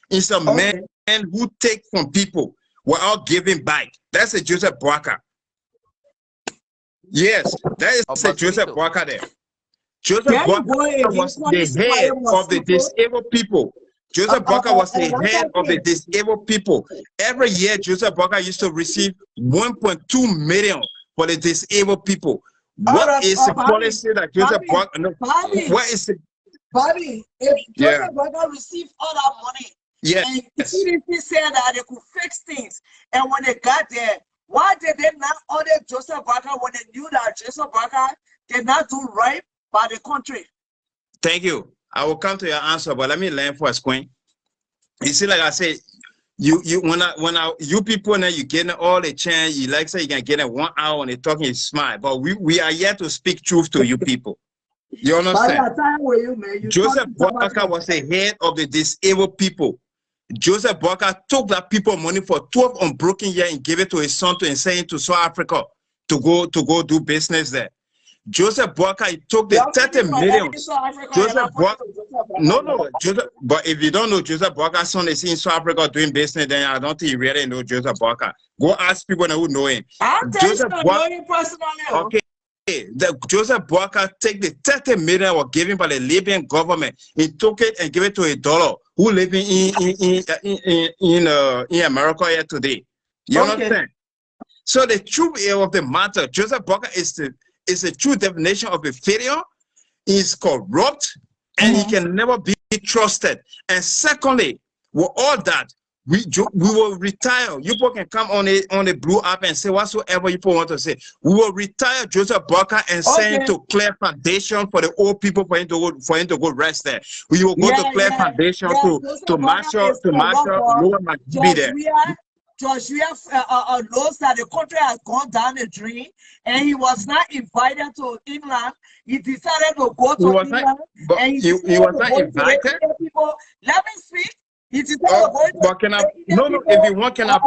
It's a man who takes from people without giving back. That's a Joseph Boakai. Yes, that is a Joseph Boakai there. Joseph Boakai was the head of the disabled people. Joseph Boakai was the head of the disabled people. Every year, Joseph Boakai used to receive 1.2 million for the disabled people. What is the policy that Joseph Boakai? No, what is the Bobby, if Joseph Boakai received all that money, and the CDC said that they could fix things, and when they got there, why did they not order Joseph Boakai when they knew that Joseph Boakai did not do right by the country? Thank you. I will come to your answer, but let me learn first, Queen. You see, like I said, you people now, you getting all the chance. You like say you can get it 1 hour and they talking is smart, but we are here to speak truth to you people. You understand? Joseph Boakai was the head of the disabled people. Joseph Boakai took that people money for 12 unbroken years and gave it to his son to send to South Africa to go do business there. Joseph Boakai took the 30 million. Joseph Boakai, Joseph, but if you don't know Joseph Boakai's son is in South Africa doing business, then I don't think you really know Joseph Boakai. Go ask people who know him. Joseph Boakai, personally. Okay. Joseph Boakai take the 30 million was given by the Liberian government. He took it and gave it to a dollar who living in America here today. You understand? So the truth of the matter, Joseph Boakai is the true definition of a failure. He's corrupt and he can never be trusted. And secondly, with all that, we will retire. You people can come on the Blue app and say whatsoever you people want to say. We will retire Joseph Boakai and send him to Clear Foundation for the old people for him to go rest there. We will go to Clear Foundation to Marshall Lower be there. Joshua knows that the country has gone down the drain, and he was not invited to England. He decided to go to England, and he was not invited. Let me speak. But can I? No. If you want, can I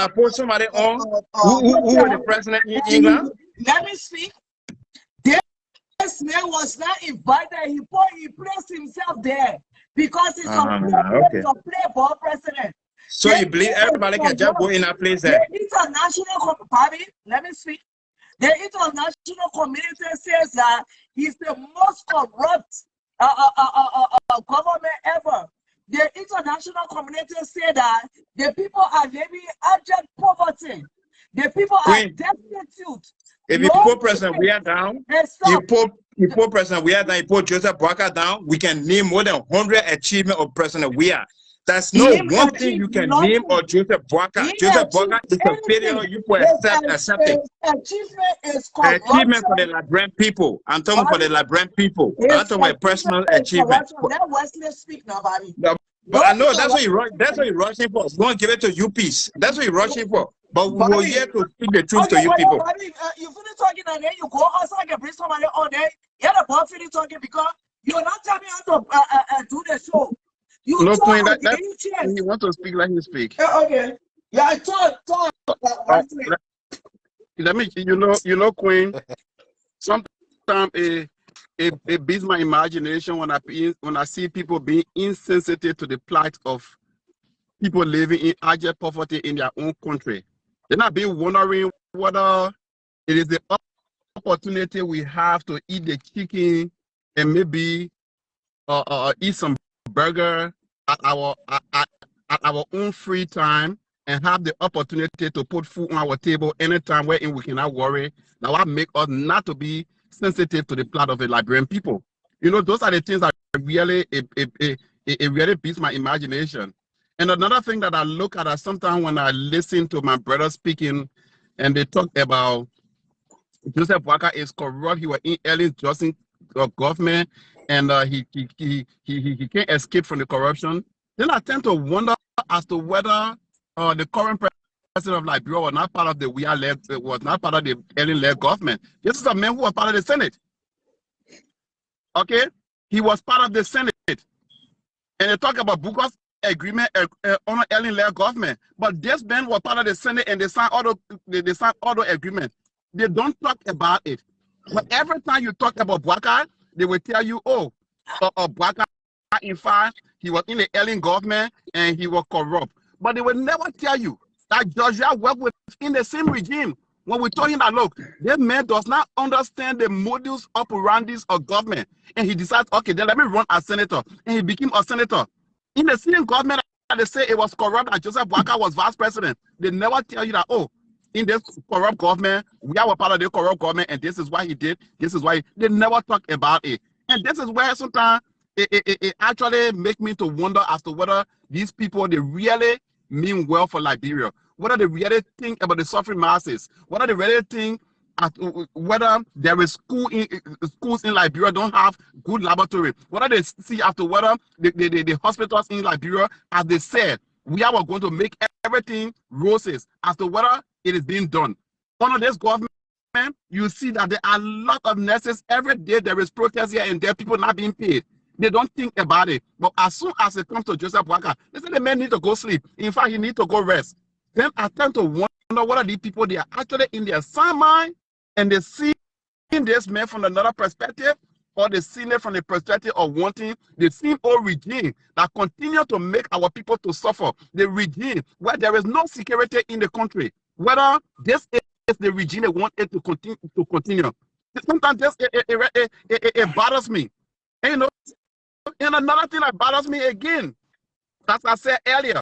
put somebody on who was the president in England? Let me speak. This man was not invited. He placed himself there because he's a play ball president. So you believe everybody can just go in a place there? The international community, let me speak. The international community says that he's the most corrupt government ever. The international community say that the people are living in abject poverty. The people are destitute. If you put President Weah down, you put President Weah down, you put Joseph Boakai down, we can name more than 100 achievements of President Weah. That's no one thing you can name or Joseph Boakai. Joseph Boakai is a failure. You could accept it. Achievement for the Liberian people. I'm talking for the Liberian people. I'm talking about personal achievement. Let Wesley speak now, Bobby. But I know that's what you're rushing for. You want to give it to you peace. That's what you're rushing for. But we were here to speak the truth to you people. Bobby, you finish talking and then you go outside and bring somebody on there. You're the boss finish talking because you're not telling me how to do the show. You Queen, you want to speak, let me speak. Okay. Yeah, I talk. Let me, you know, Queen. Sometimes it beats my imagination when I see people being insensitive to the plight of people living in abject poverty in their own country. They're not being wondering whether it is the opportunity we have to eat the chicken and maybe eat some burger at our own free time and have the opportunity to put food on our table anytime wherein we cannot worry. Now, what make us not to be sensitive to the plight of the Liberian people? You know, those are the things that really it really beats my imagination. And another thing that I look at sometimes when I listen to my brother speaking, and they talk about Joseph Boakai is corrupt. He was in Ellen Johnson government, and he can't escape from the corruption. Then I tend to wonder as to whether the current president of Liberia was not part of the was not part of the Ellen-led government. This is a man who was part of the Senate. Okay, he was part of the Senate, and they talk about Booker's agreement on Ellen-led government. But this man was part of the Senate, and they signed all the agreements. They don't talk about it. But every time you talk about Boakai, they will tell you, oh, Boakai, in fact, he was in the Ellen government and he was corrupt. But they will never tell you that Georgia worked in the same regime. When we told him that, look, this man does not understand the modus operandi of government. And he decides, okay, then let me run as senator. And he became a senator. In the same government that they say it was corrupt, that Joseph Boakai was vice president, they never tell you that, oh, in this corrupt government, we are a part of the corrupt government, and this is what he did, this is why they never talk about it. And this is where sometimes it actually make me to wonder as to whether these people, they really mean well for Liberia, whether they really think about the suffering masses, whether they really think whether there is schools in Liberia don't have good laboratory, whether they see after whether the hospitals in Liberia, as they said, we are going to make everything roses, as to whether it is being done. Under this government, you see that there are a lot of nurses. Every day there is protest here and there, people not being paid. They don't think about it. But as soon as it comes to Joseph Boakai, they say the man need to go sleep. In fact, he need to go rest. Then I tend to wonder whether these people, they are actually in their sound mind and they see this man from another perspective, or they see it from the perspective of wanting the same old regime that continue to make our people to suffer. The regime where there is no security in the country. Whether this is the regime they want it to continue. Sometimes this it bothers me. And, you know, and another thing that bothers me again, as I said earlier,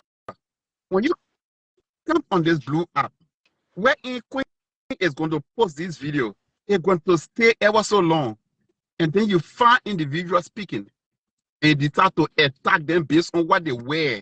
when you come on this blue app, where Queen is going to post this video, it's going to stay ever so long, and then you find individuals speaking, and you decide to attack them based on what they wear,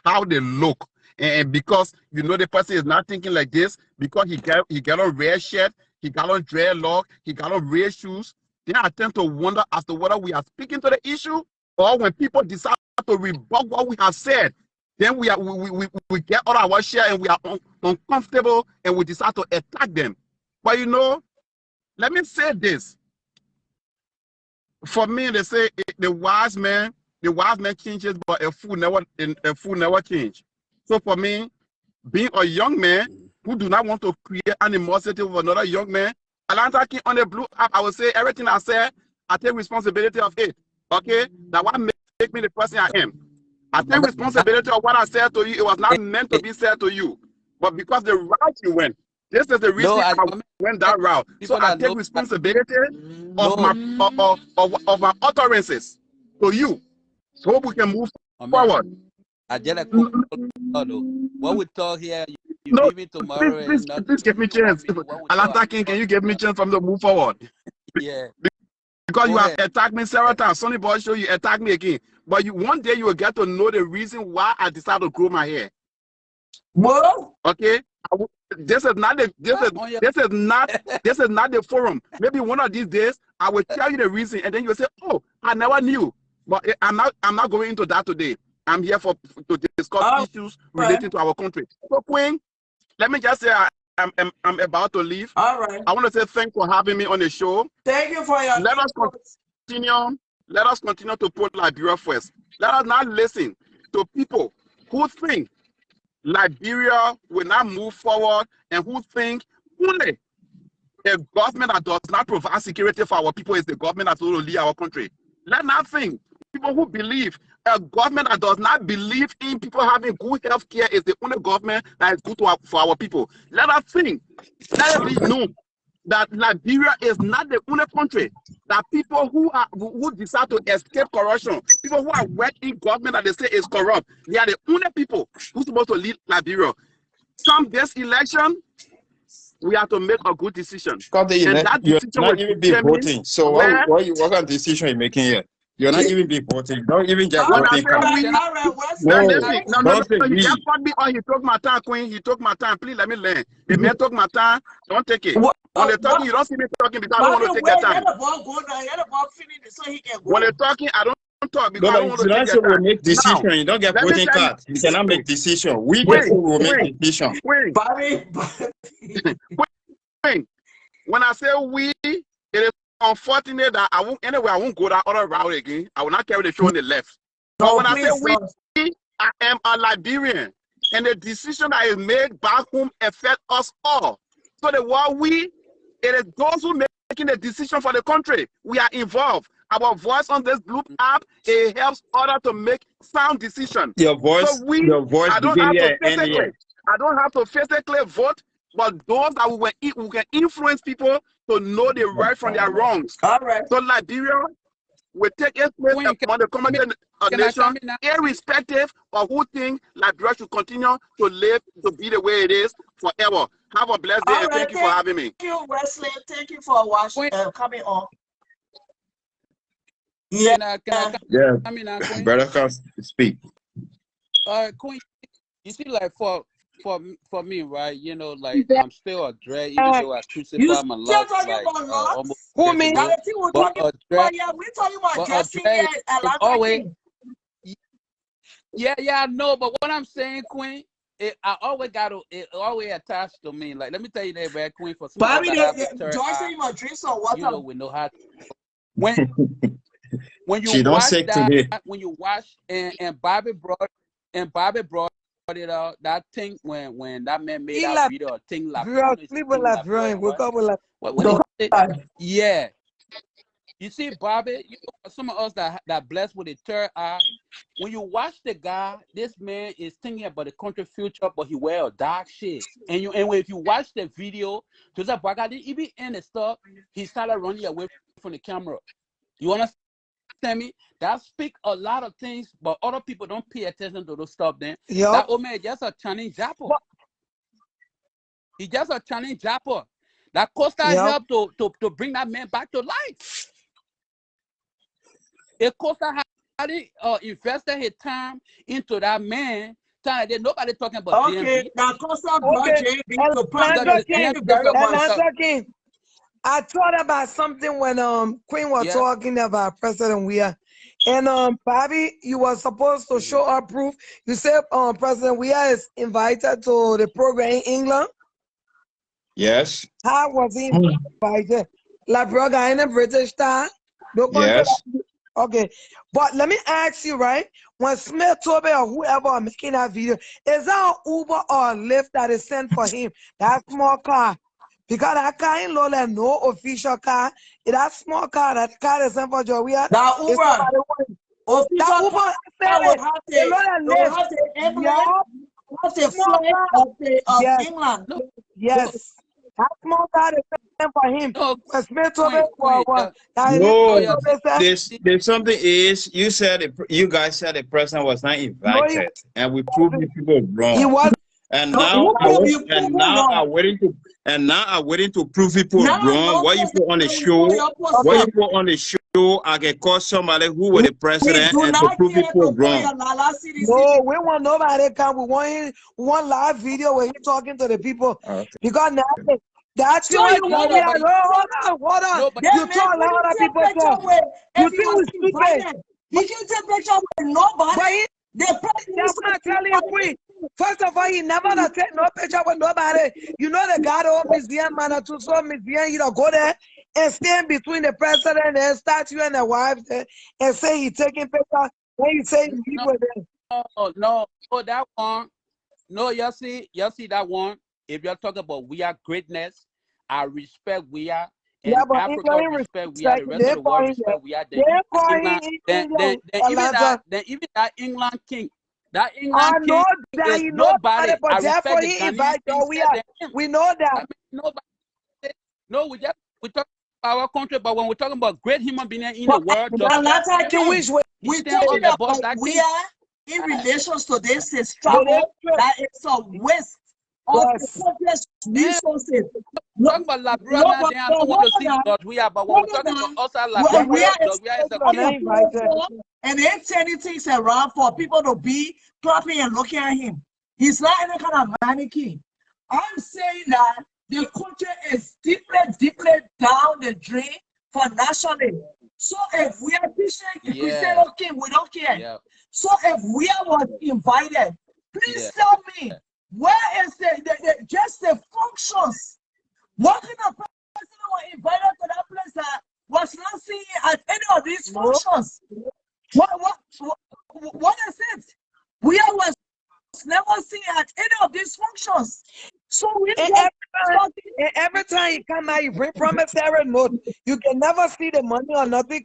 how they look, and because you know the person is not thinking like this, because he got a red shirt, he got on dreadlock, he got on red shoes. Then I tend to wonder as to whether we are speaking to the issue, or when people decide to rebut what we have said, then we get out of our share and we are uncomfortable and we decide to attack them. But you know, let me say this. For me, they say the wise man changes, but a fool never change. So for me, being a young man who do not want to create animosity with another young man, Atlanta King on the blue app, I will say everything I said, I take responsibility of it. Okay? That what make me the person I am. I take responsibility of what I said to you. It was not meant to be said to you. But because the route you went, this is the reason I went that route. So I take responsibility of my utterances to you. So we can move forward. What we talk here, you no, give me tomorrow. Please give me chance. Atlanta King, can you give me chance from the move forward? Yeah. Because you have attacked me several times. Sonny Boy Show, you attack me again. But one day you will get to know the reason why I decided to grow my hair. Well, okay. This is not the forum. Maybe one of these days I will tell you the reason, and then you will say, "Oh, I never knew." But I'm not going into that today. I'm here to discuss issues relating to our country. So, Queen, let me just say I'm about to leave. All right. I want to say thanks for having me on the show. Thank you for your Let us continue to put Liberia first. Let us not listen to people who think Liberia will not move forward and who think only a government that does not provide security for our people is the government that will lead our country. Let not think people who believe a government that does not believe in people having good health care is the only government that is good for our people. Let us think, let it be known that Liberia is not the only country that people who decide to escape corruption, people who are working in government that they say is corrupt, they are the only people who are supposed to lead Liberia. Come this election, we have to make a good decision. Because you're not even be voting. So what kind of decision are you making here? You're not even be voting. Don't even get voting. No, he just fought me or he took my time, Queen. He took my time. Please let me learn. The man took my time. Don't take it. When they're talking, you don't see me talking because I don't want to take their time. When they're talking, I don't talk because I don't want to take their time. Will make decision. You don't get voting card. You cannot make decision. We will make decision. When I say we, it is unfortunate that I won't go that other route again. I will not carry the show on the left. But when I say we, I am a Liberian. And the decision that is made back home affects us all. So the word we, it is those who making the decision for the country. We are involved. Our voice on this blue app, it helps others to make sound decisions. Your voice, so I don't have to physically vote, but those that we can influence people to know the right from their wrongs. All right. So Liberia, will take its place Queen, among the community nation, irrespective of who think Liberia should continue to live, to be the way it is forever. Have a blessed day, and thank you for having me. Thank you, Wesley. Thank you for watching, coming on. Yeah. Yeah, I mean, Queen. brother, can speak. Queen, you see, like for me, right? You know, like I'm still a dread, even though I crucified my life like almost. Who me? We're talking about Jesse and always. Yeah, I know, but what I'm saying, Queen, it always attached to me. Like, let me tell you that, man, Queen, for some Joyce drink some water. you know, we know how. When you She don't watch say that, today. when you watch and Bobby brought it out, that thing when that man made that video, thing like yeah. You see, Bobby, you know, some of us that blessed with a third eye, when you watch the guy, this man is thinking about the country future, but he wear a dark shit. And if you watch the video, to that Baga didn't even end the stuff, he started running away from the camera. You understand me? That speak a lot of things, but other people don't pay attention to those stuff then. Yep. That old man just a Chinese japper. He just a Chinese japper. That Costa helped to bring that man back to life. If Costa had invested his time into that man, nobody talking about okay, now Costa brought JB to King. I thought about something when Queen was talking about President Weah. And Bobby, you were supposed to show her proof. You said President Weah is invited to the program in England. Yes. How was he invited? Like brother in a British star? Yes. Okay, but let me ask you, right? When Smith Toby or whoever are making that video, is that an Uber or a Lyft that is sent for him? That small car, because that car ain't like no official car. It's that small car, that car is sent for Joey. That Uber, that Uber, England. Yes. That small car is sent for him. There's something is you guys said the president was not invited, and we proved the people wrong. He was, and now I'm waiting to prove people wrong. What you put on the show, I can call somebody who was the president and to prove people wrong. No, we want nobody come. We want live video where he talking to the people. Because now that's so you hold on. You talk a lot of people talk. You think we stupid? He can take picture with nobody. That's not telling you, Queen. First of all, he never take no picture with nobody. You know the guy of museum man to so museum, you go there and stand between the president and the statue and the wife and say he taking picture. When you say no, that one. No, you see that one. If you're talking about we are greatness, I respect we are. And Africa respect we are. The rest of the world respect we are. Then even that England king. That England king is nobody. I respect the Ghanaian king. We know that. I mean, nobody. No, we talk about our country, but when we're talking about great human beings in the world, we talking about we are in relations to this struggle. That it's a waste of the country's resources. Talking about Liberia now, they don't want to see God we are, but when we're talking about outside Liberia, we are is a and they turning things around for people to be clapping and looking at him. He's not any kind of mannequin. I'm saying that the country is deeply down the drain financially. So if we are Christian, if we say okay, we don't care. Yeah. So if we was invited, please tell me where is just the functions? What kind of president was invited to that place that was not seen at any of these functions? What is it? We was never seen at any of these functions. So every time you come out, you bring promissory note. You can never see the money or nothing.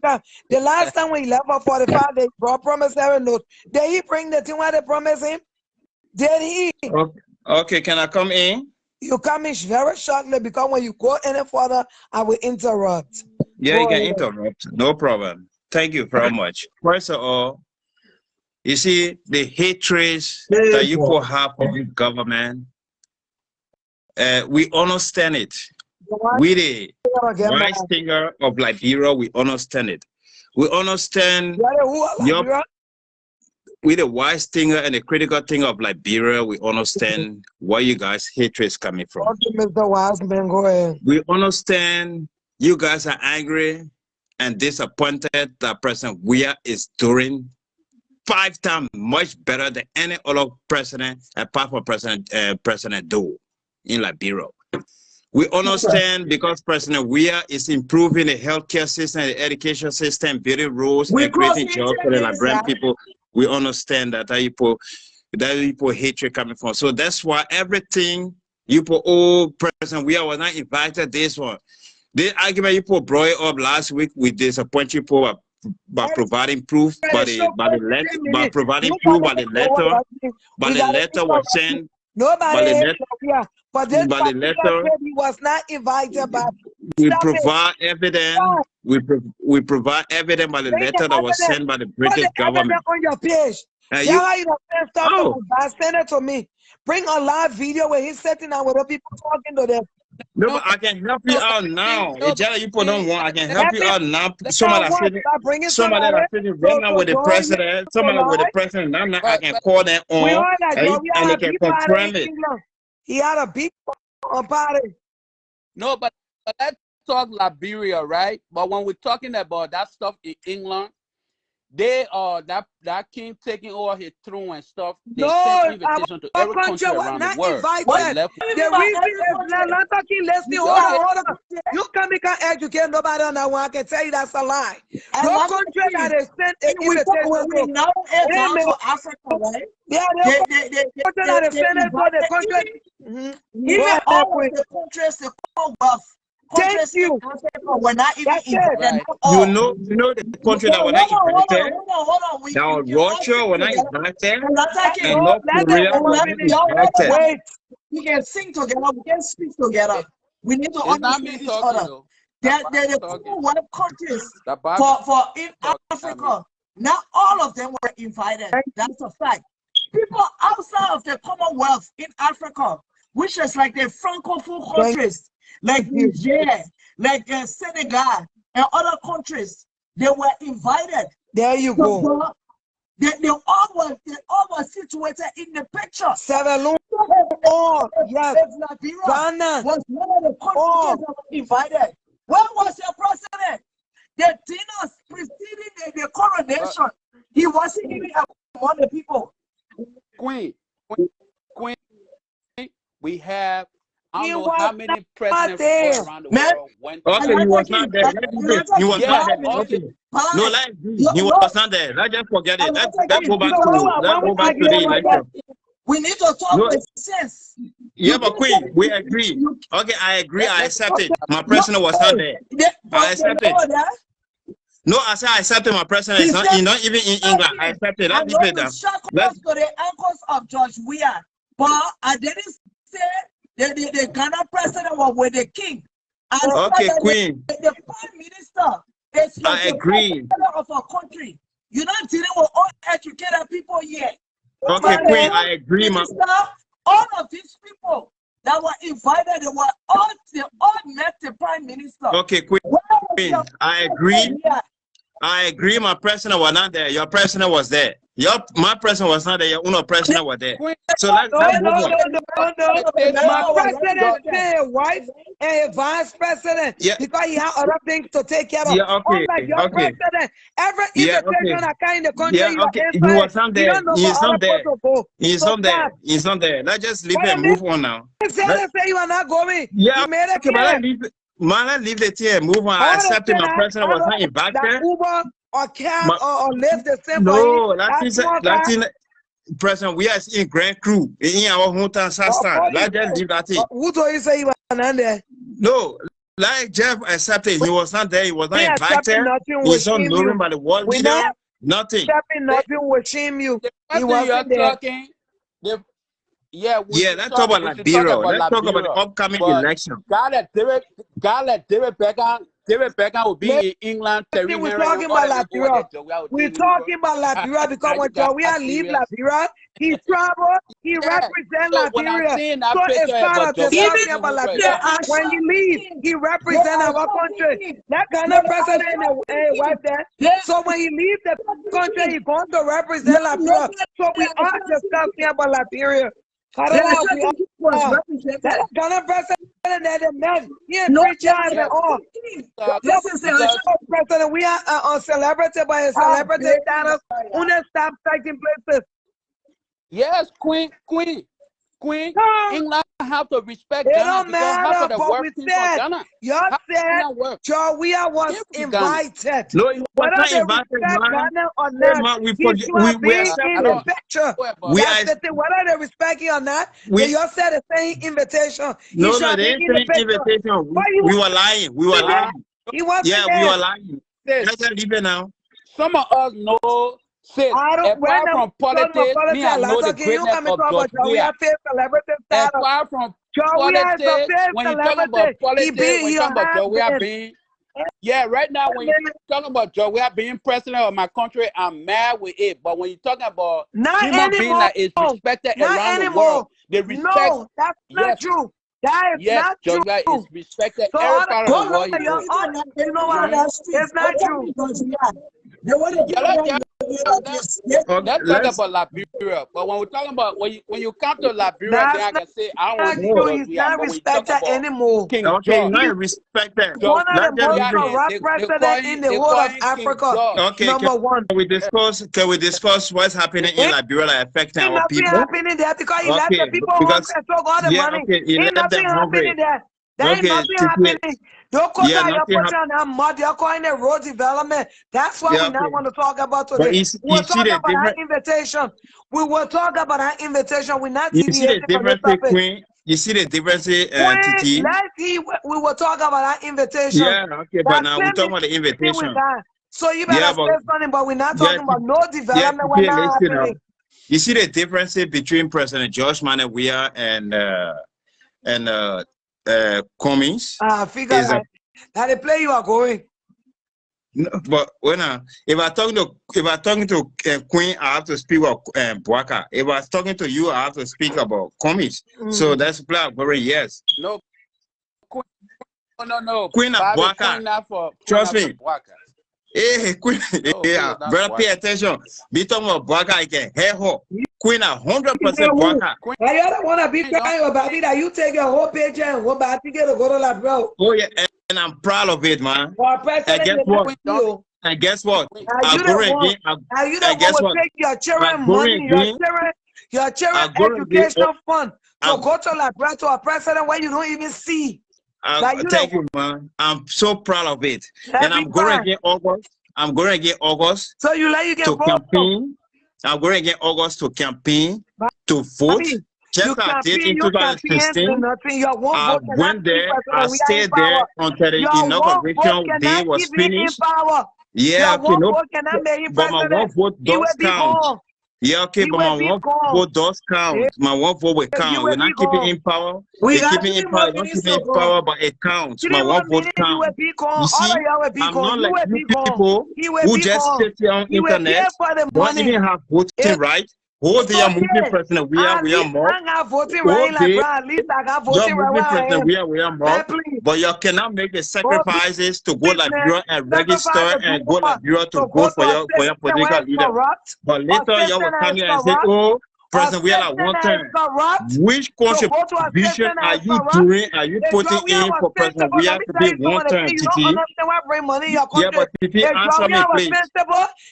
The last time when he left for 45 days, brought promissory note. Did he bring the thing where they promised him? Did he? Okay, can I come in? You come in very shortly because when you go any further, I will interrupt. Yeah, you can interrupt. No problem. Thank you very much. First of all, you see the hatred that you people have for the government. We understand it. We the wise singer of Liberia, we understand it. We understand we the wise thinger and the critical thing of Liberia. We understand where you guys' hatred is coming from. Mr. Wiseman, go ahead. We understand you guys are angry and disappointed that President Weah is doing 5 times much better than any other president apart from President Doe in Liberia. We understand because President Weah is improving the healthcare system, the education system, building roads, and creating jobs for the Liberian people. We understand that people hatred coming from. So that's why everything you put, oh, President Weah was not invited this one. The argument you put brought it up last week, we disappoint you by providing proof by the letter was sent. Nobody but this he was not invited by. We provide evidence. We provide evidence by the letter that was sent by the British government. On your page. Send it to me. Bring a live video where he's sitting down with the people talking to them. No, but I can help you out now. You don't want. I can help you out now. Somebody that's sitting right now with the president. Somebody with the president. Now I can call them on and they can confirm it. He had a big party. No, but let's talk Liberia, right? But when we're talking about that stuff in England, they are that king taking over his throne and stuff. They sent invitation to every country around the world. The reason is not talking listening. Hold on. You can't educate nobody on that one. I can tell you that's a lie. No country that is sent an invitation to Africa, right? Yeah, country that is sent to the country. Even all of the countries, the Commonwealth. Thank you. We're not even invited. You know the country that we're not invited. Now Russia, we're not invited. And North Korea, we're not invited. We can sing together. We can speak together. We need to understand each other. They're the Commonwealth countries for in Africa. Not all of them were invited. That's a fact. People outside of the Commonwealth in Africa, which is like the Francophone countries, like Niger, like Senegal, and other countries, they were invited. There you go. They all were situated in the picture. Yes. Ghana was one of the countries that were invited. Where was your president? The dinners preceding the coronation, he wasn't even among the people. Queen, we have. I don't know how many presidents around the world went. Okay, he was not there. He was not there. Okay. No, he was not there. Let's just forget it. Let's go back to the election. We need to talk with sense. Yeah, but Queen, we agree. Okay, I agree. I accept it. My president was not there. I accept it. No, I said I accepted my president. He's not even in England. I accept it. Let's leave it down. Let's go to the ankles of George Weah. But I didn't say the Ghana president was with the king. Okay, Queen. The prime minister is I agree. The president of a country. You're not dealing with uneducated people yet. Okay, Queen, I agree. All of these people that were invited, they all met the prime minister. Okay, Queen, I agree. I agree. My president was not there. Your president was there. My president was not there. Your own president was there. So let's move on. My president is a wife and a vice president because he has other things to take care of. Yeah, okay. Unlike your president, every invitation I kind of country he was not there. He's not there. He's not there. He's not there. Let's just leave it and move on now. Say you are not going. Yeah, okay, but let's leave it here. Move on. I accepted my president was not invited. Or cab or live the same way. No, Latin president, we are in Grand Crew in our hometown, Sastan. Let's just leave that thing. Who told you say you were not there? No, like Jeff accepted, he was not there, he was not invited. He's not known by the world leader. Nothing. Nothing will shame you. He wasn't there. Yeah, let's talk about Liberia. Let's talk about the upcoming election. God let David Beckham will be in England. We're talking about Liberia. We're talking about Liberia because when Joey leave Liberia, he traveled, he represents Liberia. So it's kind of discussing about Liberia. When he leaves, he represents our country. That kind of president right there. So when he leaves the country, he's going to represent Liberia. So we are discussing about Liberia. That kind of president that the men, he ain't preaching at all. This is the president. We are on celebrity by a celebrity status. We don't stop taking places. Yes, Queen. England have to respect it Ghana. Don't matter, but we said, y'all said Joey was invited. No, he was not invited, Ghana or not, he should be in the picture. Whether they respect it or not, y'all said the same invitation. No, they didn't say invitation. We were lying. We were lying. He was we were lying. Let's leave it now. Some of us know. Apart from politics, me I know the greatness of George. Apart from politics, when you talk about politics, when you talk about George being, right now when you're talking about George being president of my country, I'm mad with it. But when you're talking about human being that is respected around the world, they respect. No, that's not true. That is not true. George is respected every part of the world. You know what? It's not true. Let's talk about Liberia. But when we're talking about when you come to Liberia, then I can say I don't want to go. He's not respected anymore. Okay, not respected. One of the most corrupt presidents in the whole of Africa. Okay, number one. Can we discuss what's happening in Liberia that affecting our people? Nothing happening there because he left the people hungry and took all the money. Ain't nothing happening there. There ain't nothing happening. Don't call your push on that mud. You're calling the road development. That's what we not want to talk about today. We'll talk about our invitation. We will talk about our invitation. We're not deviating from the topic. You see the difference, Titi? We will talk about our invitation. Yeah, okay, but now we're talking about the invitation. So you better say something, but we're not talking about no development. We're not happening. You see the difference between President George Weah and Cummings? Figure that the play you are going. No, but when if I'm talking to Queen, I have to speak about Bwaka. If I'm talking to you, I have to speak about Cummings. So that's play very yes. No, no. Queen of Bwaka. Trust me. Hey, Queen, brother, pay attention. Be talking about Bwaka, I can hear her. Queen 100% Bwaka. I don't want to be crying about it that you take your whole page and go back to get a go to that, bro. Oh yeah, and I'm proud of it, man. And guess what? And guess what? I go again. And guess what? Take your children money, your children educational fund to go to Liberia to a president where you don't even see. Thank you, man. I'm so proud of it. And I'm going again August. I'm going again August. So you like you can vote campaign. I'm going again August to campaign to vote. Just as I did in 2016. I went there. I stayed there until the inauguration day was finished. Yeah, okay, no, but my one vote does count. Yeah, okay, but my one vote does count. My one vote will count. We're not keeping in power. We're keeping in power. Not keeping in power, but it counts. My one vote counts. You see, I'm not like you people who just sit here on internet, don't even have voting right. Whole day I'm moving President Weah more. I'm not voting right like at least I got voting right. Weah more. But you cannot make the sacrifices to go Liberia and register and go Liberia to vote for your political leader. But later you will come here and say, oh, President Weah one time. Which contribution are you doing? Are you putting in for President Weah to be one term, Titi? Yeah, but Titi, answer me, please.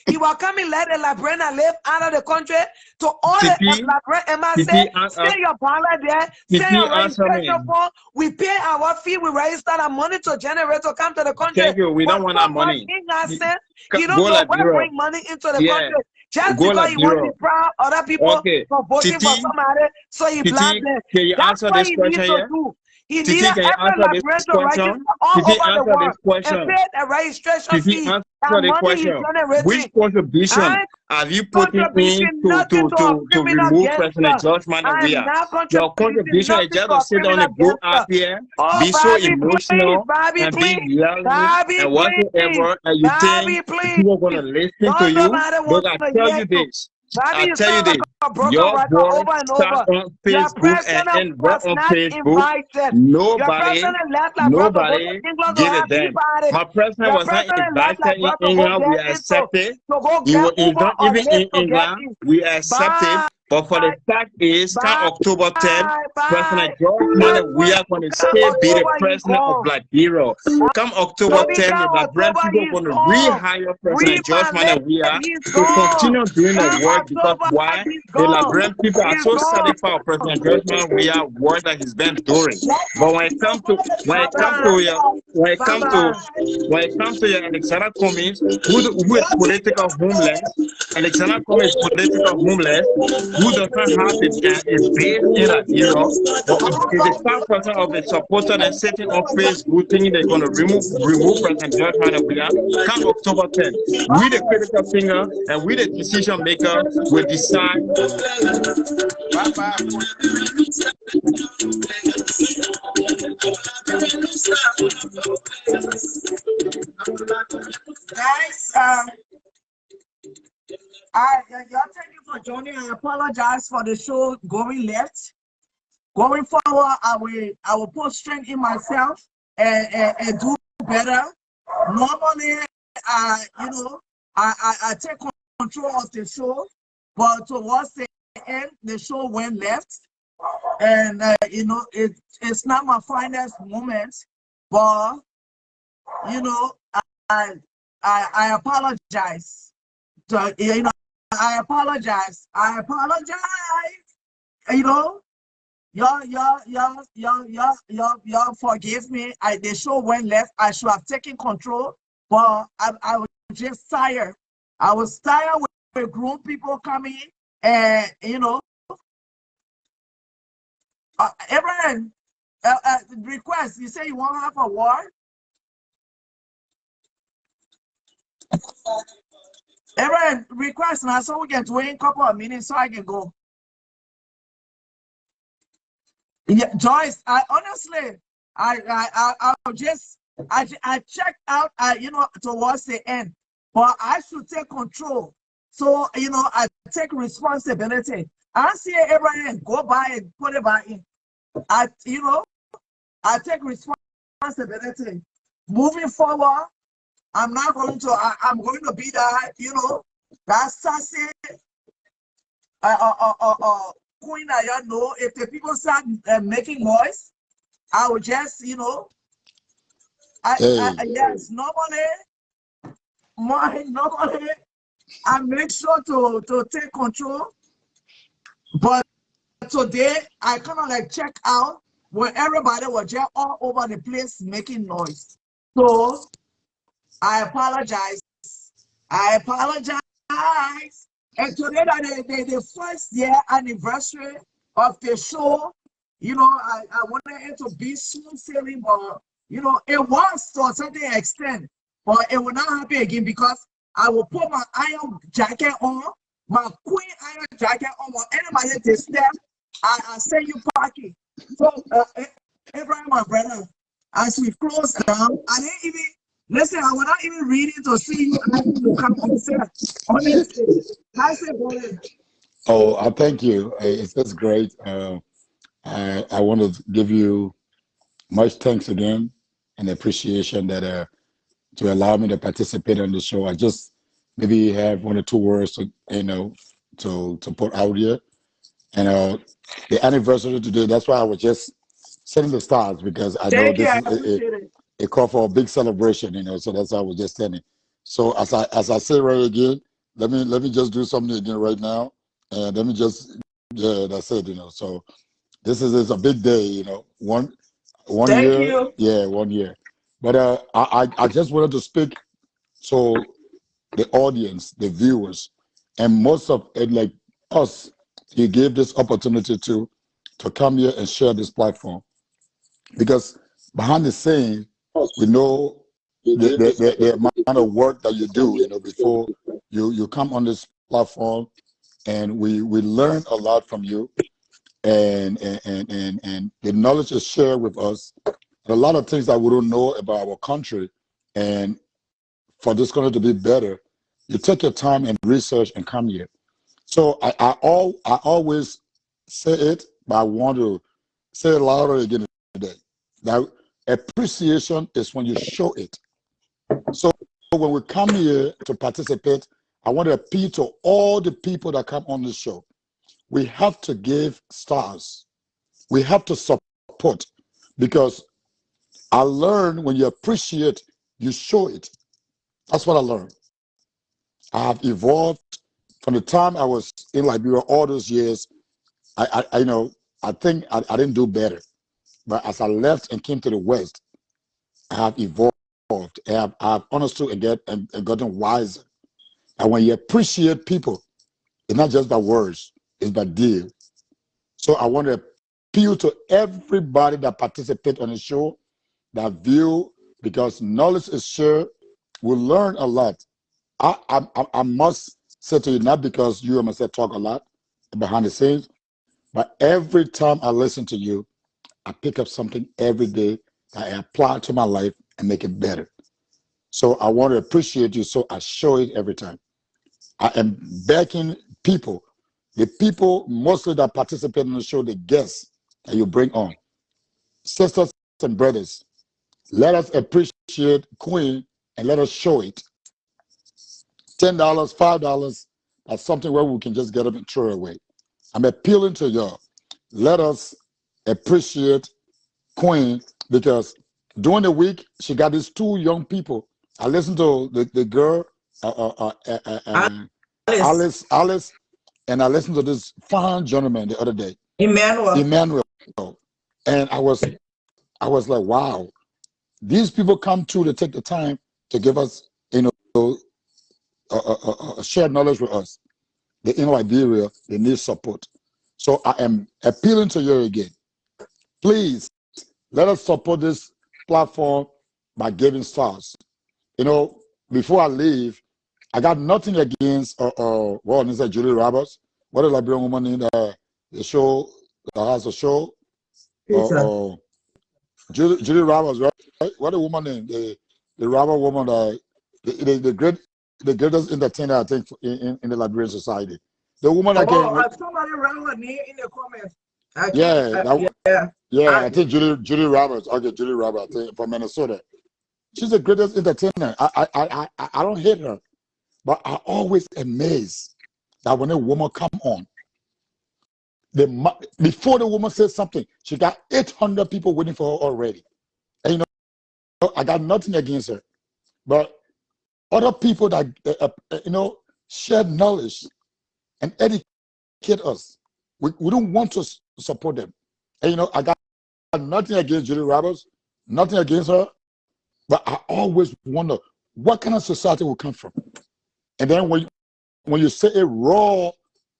You will come and let the Liberian live out of the country to all the Liberian say your power there, say your registration form. We pay our fee, we register our money to generate to come to the country. Thank you, we don't want our money. You don't know where bring money into the country. Just because you want to be proud other people for voting for somebody, so you blast them. Can you answer this question here? He Titi, needed can you every answer this Liberian to question? register all Titi, over the answer world this question. and pay the registration Titi, fee. answer That the money is question. Which generating. contribution I have you ain't put in contributing nothing to a to criminal remove President gangster. George I am Manawia? not Your contributing contribution is nothing just to to a sit on criminal and go out gangster. here, Oh, be so Bobby, please, emotional, Bobby, and be please, yelling Bobby, and please, whatsoever, and you think Bobby, please. people are going to listen to Don't you. nobody But want I to tell hear you you. this. Bobby, I you tell you sound like this. a broken Your record voice over and start over. on Your Facebook and president end right was on not Facebook. invited. Your Nobody, president left like brother go to nobody England to give a have tea damn. party. My president Your was not president left invited like in brother go England. We get into accepted. to go He get was he's Uber not or even Lyft in to get England. in. We accepted. Bye, But for the fact is, come bye, October 10th, bye. President George Mane, we are going to Come still be the October, he's president of gone. Liberia. Come October Bobby, 10th, come the Liberian October, people are he's going to gone. rehire Read President George my Mane, we lips, are he's to gone. continue doing the Come work because October, why? he's The gone. Liberian people are He's so gone. satisfied with President George Mane, we are work that he's been doing. But when it comes to Bye-bye. your Alexander Cummings, who is political homeless, Alexander Cummings is political homeless, who does not have a base in Liberia, but is a staff person of a supporter and sitting on Facebook thinking they're going to remove President George Manawia. Come October 10th, we the critical finger and we the decision maker will decide. Bye-bye. Guys, y'all thank you for joining. I apologize for the show going left. Going forward, I will put strength in myself and do better. Normally, I take control of the show, but towards the end, the show went left, and it's not my finest moment, but I apologize. So, I apologize. Y'all forgive me. The show went left. I should have taken control, but I was just tired. I was tired with grown people coming, and Abraham, request. You say you want to have a war? Abraham, request now, so we can wait a couple of minutes so I can go. Yeah, Joyce, I checked out, towards the end, but I should take control. So, I take responsibility. I see Abraham go by and put it back in. I take responsibility. Moving forward, I'm not going to, I'm going to be that, that sassy, queen, if the people start making noise, I will just, yes, normally, I make sure to take control, but today, I kind of like check out where everybody was just all over the place making noise. So, I apologize. And today, the first year anniversary of the show, I wanted it to be smooth sailing, but it was to a certain extent, but it will not happen again because I will put my iron jacket on, my queen iron jacket on. When anybody they step, I send you packing. So, Abraham, my brother, as we close down, I didn't even listen. I was not even reading to see you asking to come on set. Honestly, I said, brother. Oh, I thank you. It's just great. I want to give you much thanks again and appreciation that to allow me to participate on the show. I just maybe have one or two words to to put out here. And the anniversary today, that's why I was just setting the stars because I know Thank you. this I is appreciate it. a call for a big celebration, so that's why I was just telling. So as I say right again, let me just do something again right now. And let me just that's it, So this is a big day, One Thank year, you. yeah, 1 year. But I just wanted to speak to the audience, the viewers, and most of it, like us, you gave this opportunity to come here and share this platform. because behind the scene, we know the amount of work that you do, before you come on this platform, and we learn a lot from you, and the knowledge is shared with us. A lot of things that we don't know about our country, and for this country to be better, you take your time and research and come here. So I always say it, but I want to say it louder again today. That appreciation is when you show it. So when we come here to participate, I want to appeal to all the people that come on the show. We have to give stars. We have to support, because I learned when you appreciate, you show it. That's what I learned. I have evolved from the time I was in Liberia all those years. I think I didn't do better. But as I left and came to the West, I have evolved. I have understood and gotten wiser. And when you appreciate people, it's not just by words, it's by deeds. So I want to appeal to everybody that participates on the show, that view, because knowledge is shared. We learn a lot. I must say to you, not because you and myself talk a lot behind the scenes, but every time I listen to you, I pick up something every day that I apply to my life and make it better. So I want to appreciate you, so I show it every time. I am backing people, the people mostly that participate in the show, the guests that you bring on. Sisters and brothers, let us appreciate Queen and let us show it. $10, $5, that's something where we can just get up and throw away. I'm appealing to y'all. Let us appreciate Queen, because during the week, she got these two young people. I listened to the girl, Alice, and I listened to this fine gentleman the other day, Emmanuel, and I was like, wow, these people come to take the time to give us, shared knowledge with us. They're in Liberia, they need support. So I am appealing to you again. Please, let us support this platform by giving stars. Before I leave, I got nothing against what is that, Julie Roberts? What a Liberian woman in the show that has a show? Julie Roberts, right? What a woman name? The Robert woman, the greatest entertainer, I think, in the Liberian society. The woman that came. Somebody wrote her name in the comments. I think Julie Roberts. Okay, Julie Roberts, I think, from Minnesota. She's the greatest entertainer. I don't hate her, but I always amazed that when a woman come on, before the woman says something, she got 800 people waiting for her already. And I got nothing against her, but other people that share knowledge and educate us, we don't want to support them. And I got nothing against Julie Roberts, nothing against her, but I always wonder what kind of society will come from. And then when you say it raw,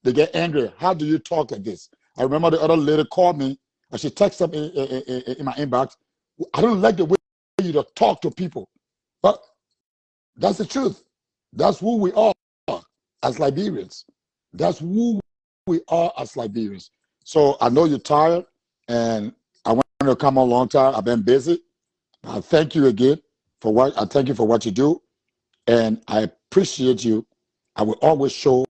they get angry. How do you talk like this? I remember the other lady called me and she texted me in my inbox, I don't like the way you talk to people. But that's the truth. That's who we are as Liberians. That's who we are as Liberians. So I know you're tired, and I want to come a long time. I've been busy. I thank you again for what you do, and I appreciate you. I will always show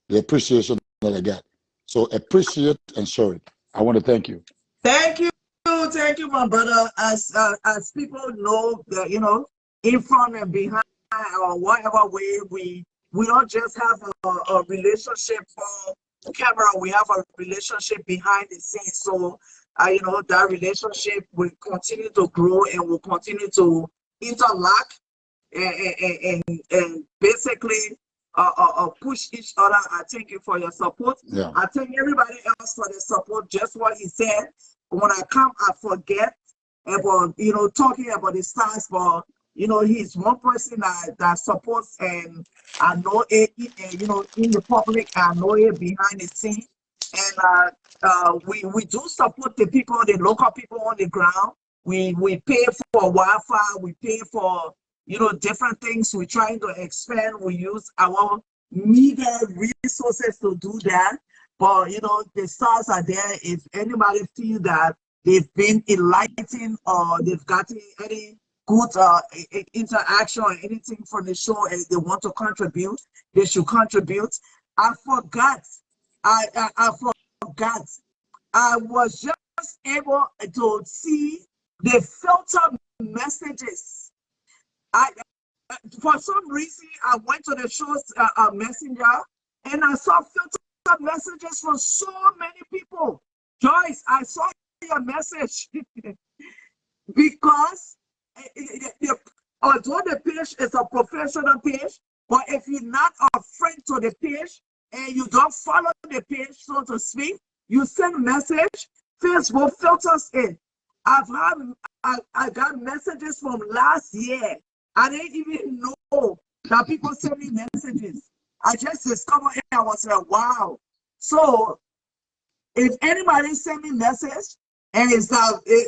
the appreciation that I get. So appreciate and show it. I want to thank you. Thank you, my brother. As people know that in front and behind or whatever way, we don't just have a relationship for camera. We have a relationship behind the scenes. So that relationship will continue to grow and will continue to interlock and basically push each other. I thank you for your support. Yeah. I thank everybody else for the support. Just what he said. When I come, I forget about talking about the stars, but he's one person that supports, and I know it. In the public, I know it behind the scene. And we do support the people, the local people on the ground. We pay for Wi-Fi, we pay for, you know, different things. We're trying to expand. We use our media resources to do that. But, you know, the stars are there. If anybody feels that they've been enlightened or they've gotten any good interaction or anything from the show and they want to contribute, they should contribute. I forgot. I forgot. I was just able to see the filter messages. For some reason, I went to the show's messenger and I saw filter messages from so many people. Joyce, I saw your message because although the page is a professional page, but if you're not a friend to the page and you don't follow the page, so to speak, you send message, Facebook filters it. I got messages from last year. I didn't even know that people send me messages. I just discovered it. I was like, wow. So if anybody send me message and it's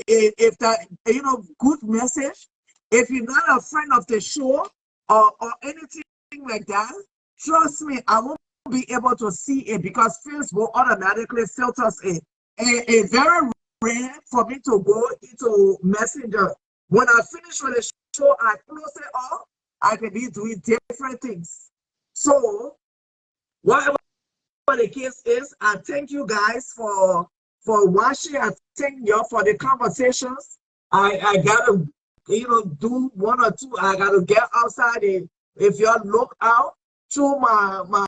if that, you know, good message, if you're not a friend of the show or anything like that, trust me, I won't be able to see it because Facebook automatically filters it. And it's very rare for me to go into Messenger. When I finish with the show, I close it off. I can be doing different things. So whatever the case is, I thank you guys for watching. I thank you for the conversations. I gotta, you know, do one or two. I gotta get outside. If y'all look out through I'm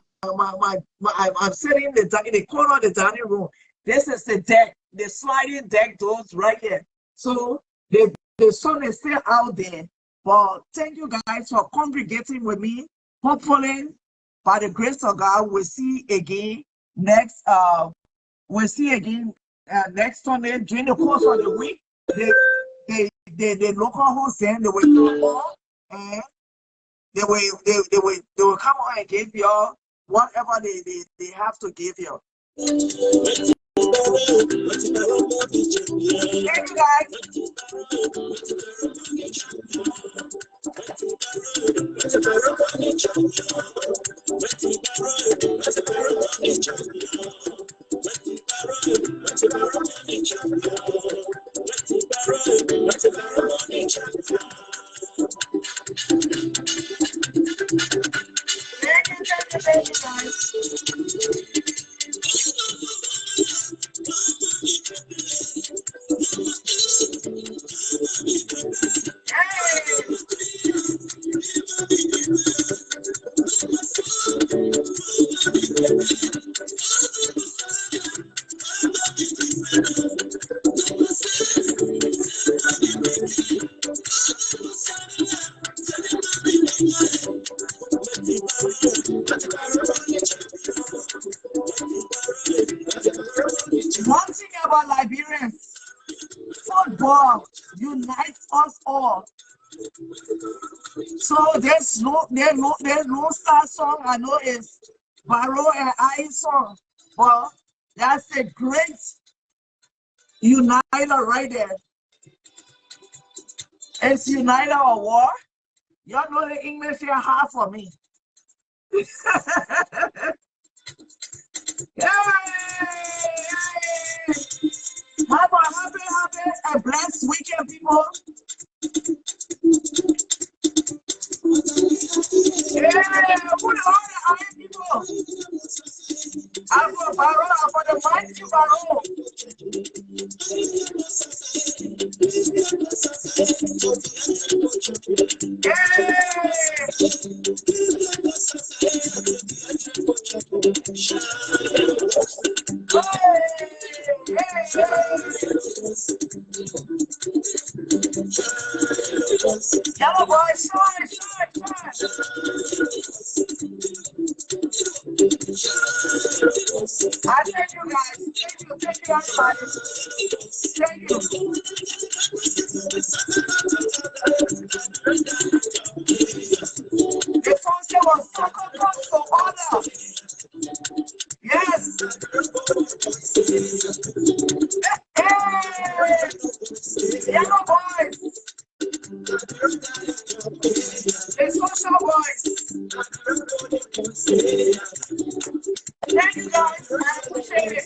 sitting in the corner of the dining room. This is the deck, the sliding deck doors right here. So the sun is still out there. But thank you guys for congregating with me. Hopefully, by the grace of God, we'll see again next next Sunday during the course of the week. The local hosts then they will come on and they will come on and give y'all whatever they have to give you. Thank you guys. Thank you guys. One thing about Liberians, football unites us all. So there's no star song I know is Barrow and I song, but that's a great uniter right there. It's uniter or war. Y'all know the English here hard for me. Yay! Have a happy and blessed weekend, people. Yeah, put all the other people. I'm for Barrow, I'm for the mighty Barrow. Yellow boy, shine. I thank you guys. Thank you everybody. Thank you. The function was so good for order. Yes. Let's go, boys. Thank you guys. I appreciate it.